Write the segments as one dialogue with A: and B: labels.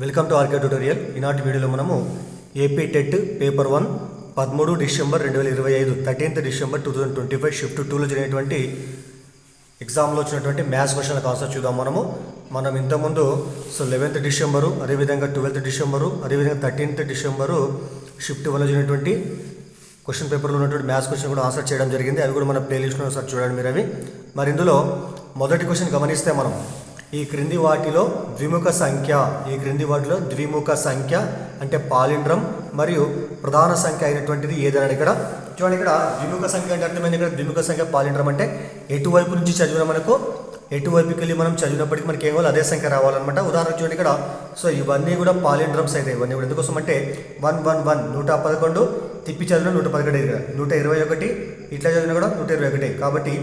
A: Welcome to RK tutorial. ఈనాటి వీడియోలో మనము AP TET paper 1 13 December 2025 13th December 2025 shift 2లో జరిగినటువంటి ఎగ్జామ్లో వచ్చినటువంటి మ్యాథ్స్ క్వశ్చన్ల ఆన్సర్ చూద్దాం. మనం ఇంతకుముందు 11th డిసెంబరు, అదేవిధంగా 12th డిసెంబరు, అదేవిధంగా 13th డిసెంబరు షిఫ్ట్ 1లో జరిగినటువంటి క్వశ్చన్ పేపర్లో ఉన్నటువంటి మ్యాథ్స్ క్వశ్చన్ కూడా ఆన్సర్ చేయడం జరిగింది. అవి కూడా మన ప్లేలిస్ట్లో ఒకసారి చూడండి మీరు అవి. మరి ఇందులో మొదటి క్వశ్చన్ గమనిస్తే మనం ఈ క్రింది వాటిలో ద్విముఖ సంఖ్య అంటే పాలిండ్రం మరియు ప్రధాన సంఖ్య అయినటువంటిది ఏదైనా ఇక్కడ చూడండి. ఇక్కడ ద్విముఖ సంఖ్య అంటే అర్థమైంది. ఇక్కడ ద్విముఖ సంఖ్య పాలిండ్రం అంటే ఎటువైపు నుంచి చదివిన మనకు ఎటువైపుకి వెళ్ళి మనం చదివినప్పటికీ మనకి ఏం కావాలి, అదే సంఖ్య రావాలన్నమాట. ఉదాహరణకు చూడండి ఇక్కడ. సో ఇవన్నీ కూడా పాలిండ్రమ్స్ అయితే ఇవన్నీ కూడా ఎందుకోసం అంటే 111 111 తిప్పి చదివిన 111 ఇక్కడ 121 ఇట్లా చదివినా కూడా 121. కాబట్టి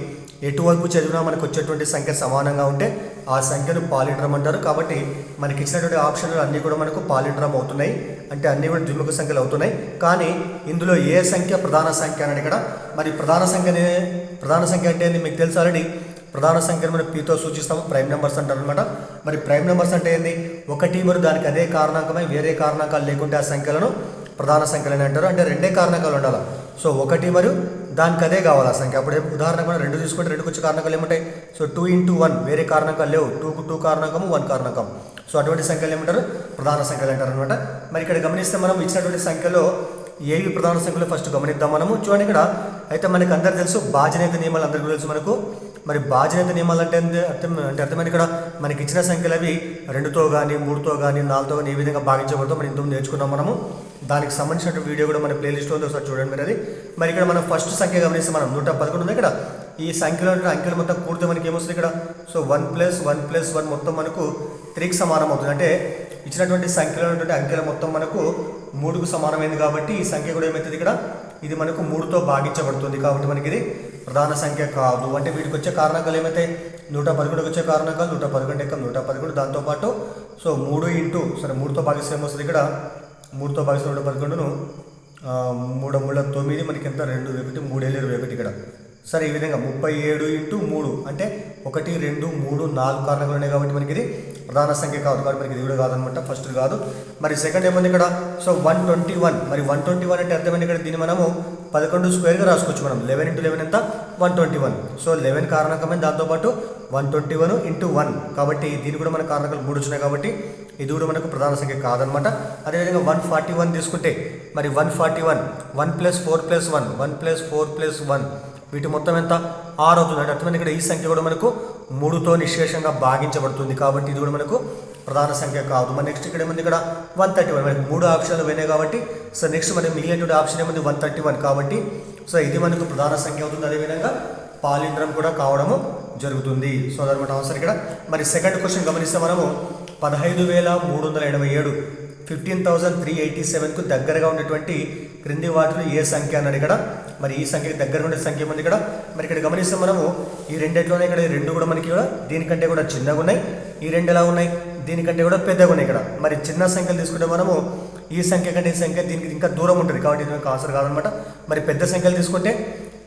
A: ఎటువైపు చదివినా మనకు వచ్చేటువంటి సంఖ్య సమానంగా ఉంటే ఆ సంఖ్యను పాలిండ్రమ్ అంటారు. కాబట్టి మనకి ఇచ్చినటువంటి ఆప్షన్లు అన్నీ కూడా మనకు పాలిండ్రమ్ అవుతున్నాయి, అంటే అన్నీ కూడా ద్విముఖ సంఖ్యలు అవుతున్నాయి. కానీ ఇందులో ఏ సంఖ్య ప్రధాన సంఖ్య అని ఇక్కడ మరి ప్రధాన సంఖ్య అంటే ఏంది మీకు తెలుసు ఆల్రెడీ. ప్రధాన సంఖ్యను మనం పీతో సూచిస్తాము, ప్రైమ్ నెంబర్స్ అంటారు అనమాట. మరి ప్రైమ్ నెంబర్స్ అంటే ఏంది, ఒకటి మరి దానికి అదే కారణాంకమై వేరే కారణాంకాలు లేకుంటే ఆ సంఖ్యలను ప్రధాన సంఖ్యలని అంటారు. అంటే రెండే కారణాంకాలు ఉండాలి. సో ఒకటి మరియు దానికి అదే కావాలి ఆ సంఖ్య. అప్పుడు ఉదాహరణకు మనం 2 తీసుకుంటే 2కి వచ్చే కారణాంకాలు ఏమంటాయి. సో 2 × 1 వేరే కారణాంకాలు లేవు, 2కు 2 కారణాంకము 1 కారణాంకం. సో అటువంటి సంఖ్యలు ఏమంటారు, ప్రధాన సంఖ్యలు అంటారు అనమాట. మరి ఇక్కడ గమనిస్తే మనం ఇచ్చినటువంటి సంఖ్యలో ఏవి ప్రధాన సంఖ్యలో ఫస్ట్ గమనిద్దాం మనము. చూడండి ఇక్కడ అయితే మనకి అందరు తెలుసు బాధ్యత నియమాలు అందరికీ తెలుసు మనకు. మరి బాధ్యత నియమాలు అంటే అర్థమైంది. ఇక్కడ మనకి ఇచ్చిన సంఖ్యలు అవి 2తో కానీ 3తో కానీ 4తో కానీ ఏ విధంగా భాగించబడతాం మనం ఇంతకు నేర్చుకున్నాం మనము. దానికి సంబంధించిన వీడియో కూడా మన ప్లేలిస్ట్లో ఉంది, ఒకసారి చూడండి మీరు అది. మరి ఇక్కడ మనం ఫస్ట్ సంఖ్య గమనిస్తే మనం 111 ఉంది ఇక్కడ. ఈ సంఖ్యలో అంకెలు మొత్తం కూడితే మనకి ఏమొస్తుంది ఇక్కడ. సో 1 + 1 + 1 మొత్తం మనకు 3కి సమానం అవుతుంది. అంటే ఇచ్చినటువంటి సంఖ్యలో ఉన్నటువంటి అంకెల మొత్తం మనకు 3కు సమానమైంది. కాబట్టి ఈ సంఖ్య కూడా ఏమవుతుంది ఇక్కడ, ఇది మనకు 3తో భాగించబడుతుంది. కాబట్టి మనకి ఇది ప్రధాన సంఖ్య కాదు. అంటే వీటికి వచ్చే కారణాంకాలు ఏమైతే 111కి వచ్చే కారణాంకాలు 111 × 111 దాంతోపాటు సో 3 × సరే 3తో భాగిస్తే ఏమొస్తుంది ఇక్కడ, 3తో భాగిస్తే 111ను 3 × 9 మనకి ఎంత 2 1 3 7 21 ఇక్కడ. సరే ఈ విధంగా 37 × 3 అంటే 1 2 3 4 కారణాలు ఉన్నాయి. కాబట్టి మనకి ఇది ప్రధాన సంఖ్య కాదు. కాబట్టి మనకి ఇది కూడా కాదనమాట, ఫస్ట్ కాదు. మరి సెకండ్ ఏముంది ఇక్కడ. సో 121 మరి 121 అంటే అర్థమైంది ఇక్కడ. దీన్ని మనము 11 స్క్వేర్గా రాసుకోవచ్చు మనం. 11 × 11 ఎంత 121. సో 11 కారణాంకమైన దాంతోపాటు 121 × 1 కాబట్టి దీని కూడా మన కారణాంకాలు 3 వచ్చినాయి. కాబట్టి ఇది కూడా మనకు ప్రధాన సంఖ్య కాదనమాట. అదేవిధంగా 141 తీసుకుంటే మరి 141 1 + 4 + 1 1 + 4 + 1 వీటి మొత్తం ఎంత 6 అవుతుంది. అంటే అర్థమైంది ఇక్కడ ఈ సంఖ్య కూడా మనకు 3తో నిశ్శేషంగా భాగించబడుతుంది. కాబట్టి ఇది కూడా మనకు ప్రధాన సంఖ్య కాదు. మరి నెక్స్ట్ ఇక్కడ ఏముంది ఇక్కడ 131 మనకి 3 ఆప్షన్లు పోయినాయి. కాబట్టి సో నెక్స్ట్ మనకి మిగిలినటువంటి ఆప్షన్ ఏముంది 131. కాబట్టి సో ఇది మనకు ప్రధాన సంఖ్య అవుతుంది. అదేవిధంగా పాలిండ్రమ్ కూడా కావడము జరుగుతుంది. సో అదనమాట ఆన్సర్ ఇక్కడ. మరి సెకండ్ క్వశ్చన్ గమనిస్తే మనము 15,387 15,387కు దగ్గరగా ఉన్నటువంటి క్రింది వాటిలో ఏ సంఖ్య అన్నాడు ఇక్కడ. మరి ఈ సంఖ్యకి దగ్గరగా ఉండే సంఖ్య ఉంది ఇక్కడ. మరి ఇక్కడ గమనిస్తే మనము ఈ రెండిట్లోనే ఇక్కడ ఈ రెండు కూడా మనకి కూడా దీనికంటే కూడా చిన్నగా ఉన్నాయి, ఈ రెండు ఎలా ఉన్నాయి దీనికంటే కూడా పెద్దగా ఉన్నాయి ఇక్కడ. మరి చిన్న సంఖ్యలు తీసుకుంటే మనము ఈ సంఖ్య కంటే ఈ సంఖ్య దీనికి ఇంకా దూరం ఉంటుంది. కాబట్టి ఇది ఆన్సర్ కాదనమాట. మరి పెద్ద సంఖ్యలు తీసుకుంటే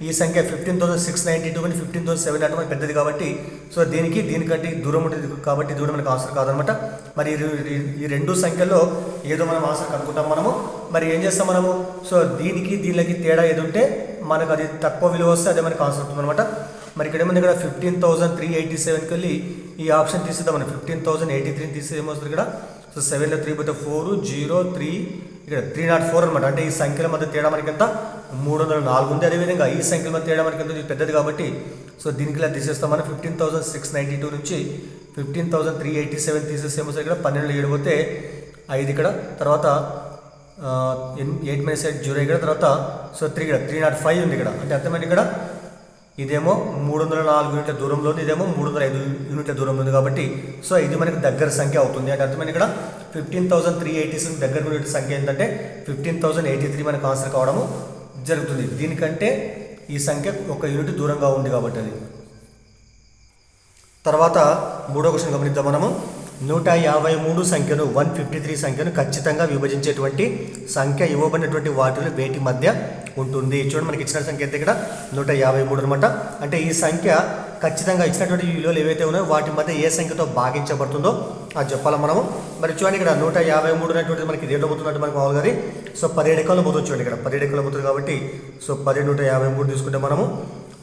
A: ఈ సంఖ్య 15,692 కానీ 15,700 పెద్దది. కాబట్టి సో దీనికంటే దూరం ఉంటుంది. కాబట్టి ఇది కూడా మనకు ఆన్సర్ కాదనమాట. మరి ఈ రెండు సంఖ్యల్లో ఏదో మనం ఆన్సర్ కనుక్కుంటాం మనము. మరి ఏం చేస్తాం మనము, సో దీనికి తేడా ఏది ఉంటే మనకు అది తక్కువ విలువ వస్తే అదే మనకు ఆన్సర్ అవుతుంది అనమాట. మరి ఇక్కడ ఏముంది ఇక్కడ 15,387కి వెళ్ళి ఈ ఆప్షన్ తీసేద్దాం మనం. 15,083 తీసేది ఏమొస్తుంది ఇక్కడ. సో 7లో 3 పోతే 4 0 3 ఇక్కడ 304 అనమాట. అంటే ఈ సంఖ్యల మధ్య తేడా మనకి ఎంత 304 ఉంది. అదేవిధంగా ఈ సంఖ్యల మధ్య తేడా మనకి ఎంత పెద్దది. కాబట్టి సో దీనికి ఇలా తీసేస్తాం మనం. 15,692 నుంచి 15,387 తీసేస్తే ఏమొస్తుంది ఇక్కడ 12లో 7 పోతే 5 ఇక్కడ. తర్వాత 8 - 8 0 ఇక్కడ. తర్వాత సో 3 ఇక్కడ 305 ఉంది ఇక్కడ. అంటే అర్థమైంది ఇక్కడ ఇదేమో 304 యూనిట్ల దూరంలో ఉంది, ఇదేమో 305 యూనిట్ల దూరంలో ఉంది. కాబట్టి సో ఇది మనకి దగ్గర సంఖ్య అవుతుంది. అంటే అర్థమైంది ఇక్కడ 15,387 దగ్గర ఉన్న సంఖ్య ఏంటంటే 15,083 మనకు ఆన్సర్ కావడము జరుగుతుంది. దీనికంటే ఈ సంఖ్య 1 యూనిట్ దూరంగా ఉంది కాబట్టి అది. తర్వాత మూడో క్వశ్చన్ గమనిద్దాం మనము. 153 సంఖ్యను 153 సంఖ్యను ఖచ్చితంగా విభజించేటువంటి సంఖ్య ఇవ్వబడినటువంటి వాటిలో వేటి మధ్య ఉంటుంది. చూడండి మనకి ఇచ్చిన సంఖ్య అయితే ఇక్కడ 153 అనమాట. అంటే ఈ సంఖ్య ఖచ్చితంగా ఇచ్చినటువంటి విలువలు ఏవైతే ఉన్నాయో వాటి మధ్య ఏ సంఖ్యతో భాగించబడుతుందో అది చెప్పాలి మనము. మరి చూడండి ఇక్కడ 153 అనేటువంటిది మనకి దేంట్లో పోతున్నట్టు మనకు మామూలుగా అది. సో 17 ఎక్కల్లో పోతుంది చూడండి, ఇక్కడ 17 ఎక్కల్లో పోతుంది కాబట్టి సో 10 153 తీసుకుంటే మనము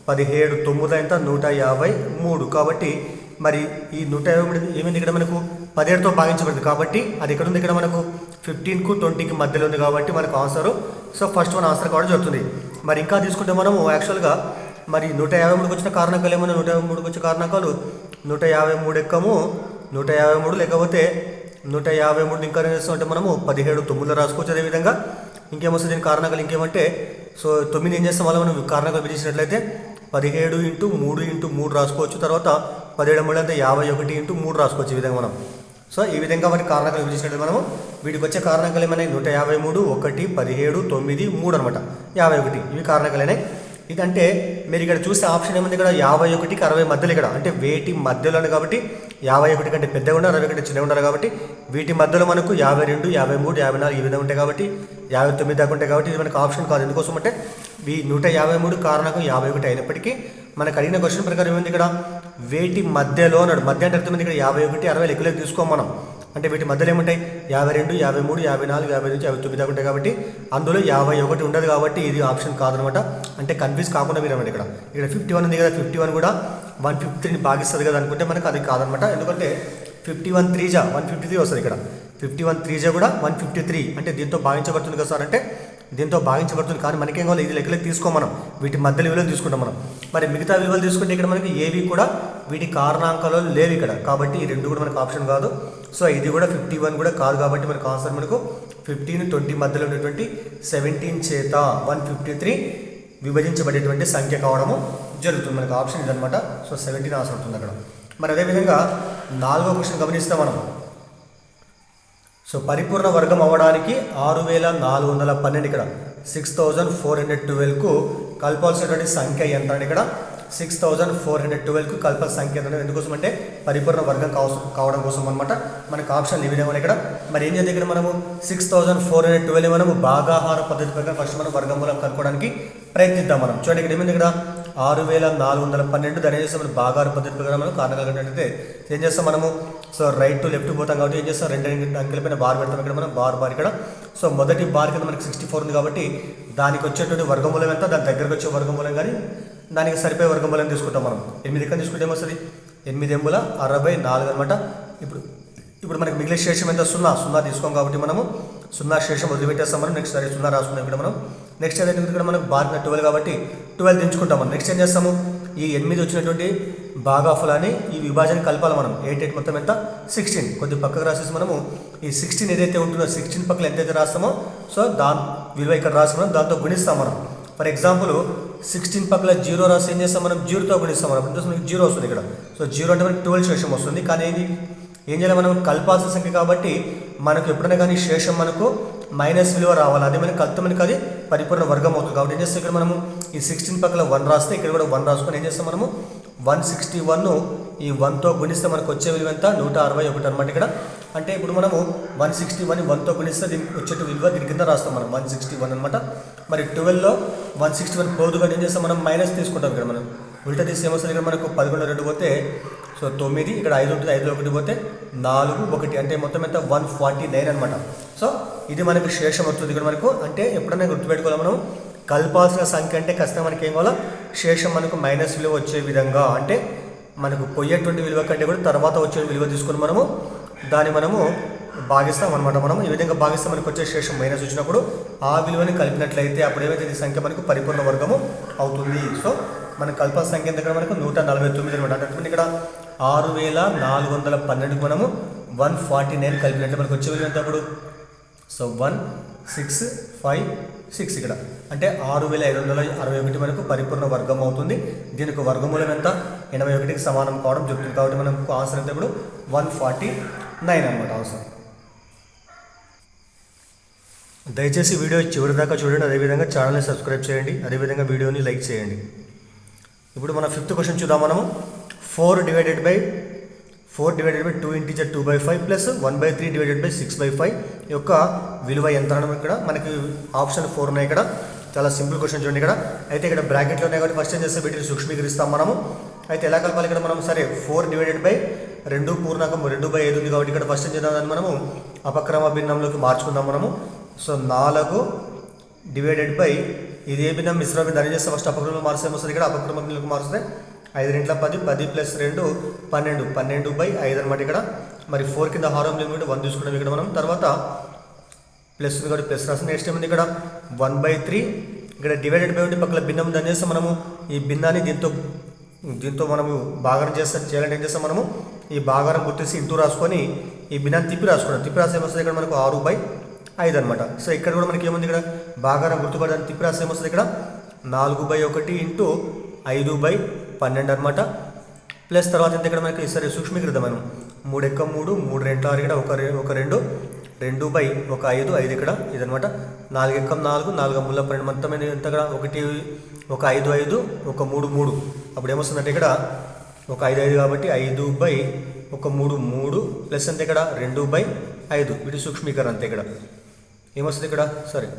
A: 17 9 ఎంత 153. కాబట్టి మరి ఈ 153 ఏమైంది ఇక్కడ మనకు 17తో భాగించబడింది కాబట్టి అది ఇక్కడ ఉంది, ఇక్కడ మనకు 15కు 20కి మధ్యలో ఉంది కాబట్టి మనకు ఆన్సర్. సో ఫస్ట్ మన ఆన్సర్ కావడం జరుగుతుంది. మరి ఇంకా తీసుకుంటే మనము యాక్చువల్గా మరి 153కి వచ్చిన కారణాంకాలు ఏమన్నా 153కి వచ్చిన కారణాంకాలు 153 ఎక్కము 153, లేకపోతే 153 ఇంకా ఏం చేస్తామంటే మనము 17 9 రాసుకోవచ్చు. అదేవిధంగా ఇంకేమొస్తుంది దీని కారణాంకాలు ఇంకేమంటే సో 9 ఏం చేస్తాం వల్ల మనం కారణాంకాలు విధించినట్లయితే 17 × 3 × 3 రాసుకోవచ్చు. తర్వాత 17 3 అంటే 51 × 3 రాసుకోవచ్చు. ఈ విధంగా మనం సో ఈ విధంగా మరి కారణాంకాలు విధించినట్టు మనము వీటికి వచ్చే కారణాంకాలు ఏమైనా 153 1 17 9 3 అనమాట 51 ఇవి కారణాంకాలైనాయి. ఇదంటే మీరు ఇక్కడ చూస్తే ఆప్షన్ ఏముంది ఇక్కడ 51కి 60 మధ్యలో, ఇక్కడ అంటే వేటి మధ్యలో కాబట్టి 51 కంటే పెద్దగా ఉండాలి 60 కంటే చిన్నగా ఉండాలి కాబట్టి వీటి మధ్యలో మనకు 52 53 54 ఈ విధంగా ఉంటాయి కాబట్టి 59 దాకా ఉంటాయి కాబట్టి ఇది మనకు ఆప్షన్ కాదు. ఎందుకోసం అంటే ఈ 153 కారణాంకం 51 అయినప్పటికీ మనకు అడిగిన క్వశ్చన్ ప్రకారం ఏముంది ఇక్కడ వేటి మధ్యలో అన్నాడు. మధ్య అంటే అర్థమైంది ఇక్కడ 51 60 లెక్కలోకి తీసుకోం మనం. అంటే వీటి మధ్యలో ఏముంటాయి 52 53 54 55 59 దాకా ఉంటాయి కాబట్టి అందులో 51 ఉండదు కాబట్టి ఇది ఆప్షన్ కాదనమాట. అంటే కన్ఫ్యూజ్ కాకుండా మీరు అన్నమాట ఇక్కడ 51 ఉంది కదా 51 కూడా 153ని భాగిస్తుంది కదా అనుకుంటే మనకు అది కాదనమాట. ఎందుకంటే 51 3 153 వస్తుంది, ఇక్కడ 51 3 కూడా 153 అంటే దీంతో భావించబడుతుంది కదా సార్ అంటే దీంతో భావించబడుతుంది. కానీ మనకేం కావాలి ఇది లెక్కలకు తీసుకోం మనం, వీటి మధ్య విలువలు తీసుకుంటాం మనం. మరి మిగతా విలువలు తీసుకుంటే ఇక్కడ మనకి ఏవి కూడా వీటి కారణాంకాలు లేవు ఇక్కడ కాబట్టి ఈ రెండు కూడా మనకు ఆప్షన్ కాదు. సో ఇది కూడా 51 కూడా కాదు కాబట్టి మనకు ఆన్సర్ మనకు 15 20 మధ్యలో ఉన్నటువంటి 17 చేత 153 విభజించబడేటువంటి సంఖ్య కావడము జరుగుతుంది. మనకు ఆప్షన్ ఇదనమాట. సో 17 ఆన్సర్ అవుతుంది అక్కడ. మరి అదేవిధంగా 4వ క్వశ్చన్ గమనిస్తే మనం సో పరిపూర్ణ వర్గం అవ్వడానికి 6412 ఇక్కడ 6412కు కలపాల్సినటువంటి సంఖ్య ఎంత అని ఇక్కడ 6412కు కలపాల్సిన సంఖ్య ఎంత ఎందుకోసం అంటే పరిపూర్ణ వర్గం కావడం కోసం అనమాట. మనకు ఆప్షన్ ఈ విధంగా ఇక్కడ మరి ఏం చేద్దాం ఇక్కడ మనము 6412 మనము భాగాహార పద్ధతి ప్రకారం ఫస్ట్ మనం వర్గమూలం కనుక్కోవడానికి ప్రయత్నిద్దాం మనం. చూడండి ఇక్కడ ఏమైంది ఇక్కడ 6412 దాని ఏం చేస్తాం మనం భాగాహార పద్ధతి ప్రకారం మనం కారణాలు కట్టినట్లయితే ఏం చేస్తాం మనము సో రైట్ టు లెఫ్ట్ పోతాం కాబట్టి ఏం చేస్తాం 2 అంకెల పైన బార్ పెడతాం ఇక్కడ మనం బార్ ఇక్కడ. సో మొదటి బార్ కింద మనకి 64 ఉంది కాబట్టి దానికి వచ్చేటువంటి వర్గమూలం ఎంత దాని దగ్గరకు వచ్చే వర్గమూలం కానీ దానికి సరిపోయే వర్గమూలం తీసుకుంటాం మనం. 8 ఎక్కడ తీసుకుంటే ఏమొస్తుంది 8 8 64 అనమాట. ఇప్పుడు మనకి మిగిలిన శేషం ఎంత 0 తీసుకోం కాబట్టి మనము 0 శేషం వదిలిపెట్టేస్తాం మనం. నెక్స్ట్ సరే 0 రాసుకున్నాం ఇక్కడ మనం. నెక్స్ట్ ఏదైతే ఇక్కడ మనకు బార్ 12 కాబట్టి 12 దించుకుంటాం మనం. నెక్స్ట్ ఏం చేస్తాము ఈ 8 వచ్చినటువంటి భాగాఫలాన్ని ఈ విభాజన కలపాలి మనం. 8 8 మొత్తం ఎంత 16 కొద్ది పక్కకు రాసేసి మనము ఈ 16 ఏదైతే ఉంటుందో 16 పక్కన ఎంతైతే రాస్తామో సో దాని విలువ ఇక్కడ రాసి మనం దాంతో గుణిస్తాం మనం. ఫర్ ఎగ్జాంపుల్ 16 పక్కల 0 రాసి ఏం చేస్తాం మనం 0తో గుణిస్తాం మనం. అంటే మనకి 0 వస్తుంది ఇక్కడ. సో 0 అంటే మనకి 12 శేషం వస్తుంది. కానీ ఏం చేయాలి మనం కలపాల్సిన సంఖ్య కాబట్టి మనకు ఎప్పుడైనా కానీ శేషం మనకు మైనస్ విలువ రావాలి. అదే మనకి కలిపితే మనకి అది పరిపూర్ణ వర్గం అవుతుంది కాబట్టి ఏం చేస్తాం ఇక్కడ మనము ఈ 16 పక్కల 1 రాస్తే ఇక్కడ కూడా 1 రాసుకొని ఏం చేస్తాం మనము 161 ఈ 1తో గుణిస్తే మనకు వచ్చే విలువ ఎంత 161 అనమాట ఇక్కడ. అంటే ఇప్పుడు మనము 161 1తో గుణిస్తే దీనికి వచ్చే విలువ దీని కింద రాస్తాం మనం 161 అనమాట. మరి 12లో 161 పోదు కానీ ఏం చేస్తాం మనం మైనస్ తీసుకుంటాం ఇక్కడ మనం. ఉల్టా తీసి ఏమొస్తుంది ఇక్కడ మనకు 11 2 పోతే సో 9 ఇక్కడ 5 ఉంటుంది 5లో 1 పోతే 4 1 అంటే మొత్తం ఎంత 149 అనమాట. సో ఇది మనకు శేషం వస్తుంది ఇక్కడ మనకు. అంటే ఎప్పుడైనా గుర్తుపెట్టుకోవాలి మనం కలపాల్సిన సంఖ్య అంటే ఖచ్చితంగా మనకి ఏం కావాలో శేషం మనకు మైనస్ విలువ వచ్చే విధంగా అంటే మనకు పోయేటువంటి విలువ కంటే కూడా తర్వాత వచ్చే విలువ తీసుకుని మనము దాన్ని మనము భాగిస్తాం అనమాట. మనం ఈ విధంగా భాగిస్తే మనకు వచ్చే శేషం మైనస్ వచ్చినప్పుడు ఆ విలువని కలిపినట్లయితే అప్పుడు ఏమైతే ఈ సంఖ్య మనకు పరిపూర్ణ వర్గము అవుతుంది. సో మనకు కల్పాల్సిన సంఖ్య దగ్గర మనకు 149 అనమాట. అంటే ఇక్కడ 6412కు మనము 149 కలిపినట్టు మనకు వచ్చే విలువ ఎంత అప్పుడు సో 1656 ఇక్కడ అంటే 6561 మనకు పరిపూర్ణ వర్గం అవుతుంది. దీనికి వర్గమూలం ఎంత 81కి సమానం కావడం జరుగుతుంది కాబట్టి మనకు ఆన్సర్ ఎంత ఇప్పుడు 149 అనమాట ఆన్సర్. దయచేసి వీడియో చివరి దాకా చూడండి, అదేవిధంగా ఛానల్ని సబ్స్క్రైబ్ చేయండి, అదేవిధంగా వీడియోని లైక్ చేయండి. ఇప్పుడు మన 5th క్వశ్చన్ చూద్దాం. 4 divided by 2 integer 2/5 plus 1/3 divided by 6/5 యొక్క విలువ ఎంత అనడం ఇక్కడ మనకి ఆప్షన్ 4 ఉన్నాయి. ఇక్కడ చాలా సింపుల్ క్వశ్చన్ చూడండి. ఇక్కడ అయితే ఇక్కడ బ్రాకెట్లో ఉన్నాయి కాబట్టి ఫస్ట్ ఏం చేస్తే వీటిని సూక్ష్మీకరిస్తాం మనము. అయితే ఎలా కలపాలి ఇక్కడ మనం సరే 4 divided by 2 పూర్ణాంకం 2/5 ఉంది కాబట్టి ఇక్కడ ఫస్ట్ ఏం చేద్దాం, దాన్ని మనము అపక్రమ భిన్నంలోకి మార్చుకుందాం మనము. సో 4 డివైడెడ్ బై ఇది ఏ భిన్నం మిశ్రమ భిన్నం దాన్ని చేస్తే ఫస్ట్ అపక్రమంలో మార్చే వస్తుంది. ఇక్కడ అపక్రమ భిన్నంలోకి మారిస్తే 5 × 10 10 + 2 12 12/5 అనమాట. ఇక్కడ మరి 4 కింద హారం లిమిట్ 1 తీసుకున్నాం ఇక్కడ మనం. తర్వాత ప్లస్ ఉంది కాబట్టి ప్లస్ రాసి నెక్స్ట్ ఏముంది ఇక్కడ 1/3 ఇక్కడ డివైడెడ్ బై ఉంటే పక్కన భిన్నం దాన్ని చేస్తే మనము ఈ భిన్నాన్ని దీంతో మనము భాగారం చేయాలంటే ఏం చేస్తాం, మనము ఈ భాగారం గుర్తించి ఇంటూ రాసుకొని ఈ భిన్నాన్ని తిప్పి రాసి ఏమొస్తుంది ఇక్కడ మనకు 6/5 అనమాట. సో ఇక్కడ కూడా మనకి ఏముంది, ఇక్కడ భాగారం గుర్తుపడడానికి తిప్పి రాసి ఏమొస్తుంది ఇక్కడ 4/1 ఇంటూ 5/12 అనమాట. ప్లస్ తర్వాత ఎంత ఇక్కడ మనకి సరే సూక్ష్మీకృతం మనం 3 × 3 3 × 6 ఇక్కడ ఒక 2 2/5 5 ఇక్కడ ఇదనమాట. 4 × 4 4 × 12 మొత్తం ఎంత ఇక్కడ 1 1 5 5 1 3 3 అప్పుడు ఏమొస్తుందంటే ఇక్కడ 1 5 5 కాబట్టి 5/1 3 ప్లస్ అంతే ఇక్కడ 2/5 వీటి సూక్ష్మీకరణ అంతే. ఇక్కడ ఏమొస్తుంది ఇక్కడ సారీ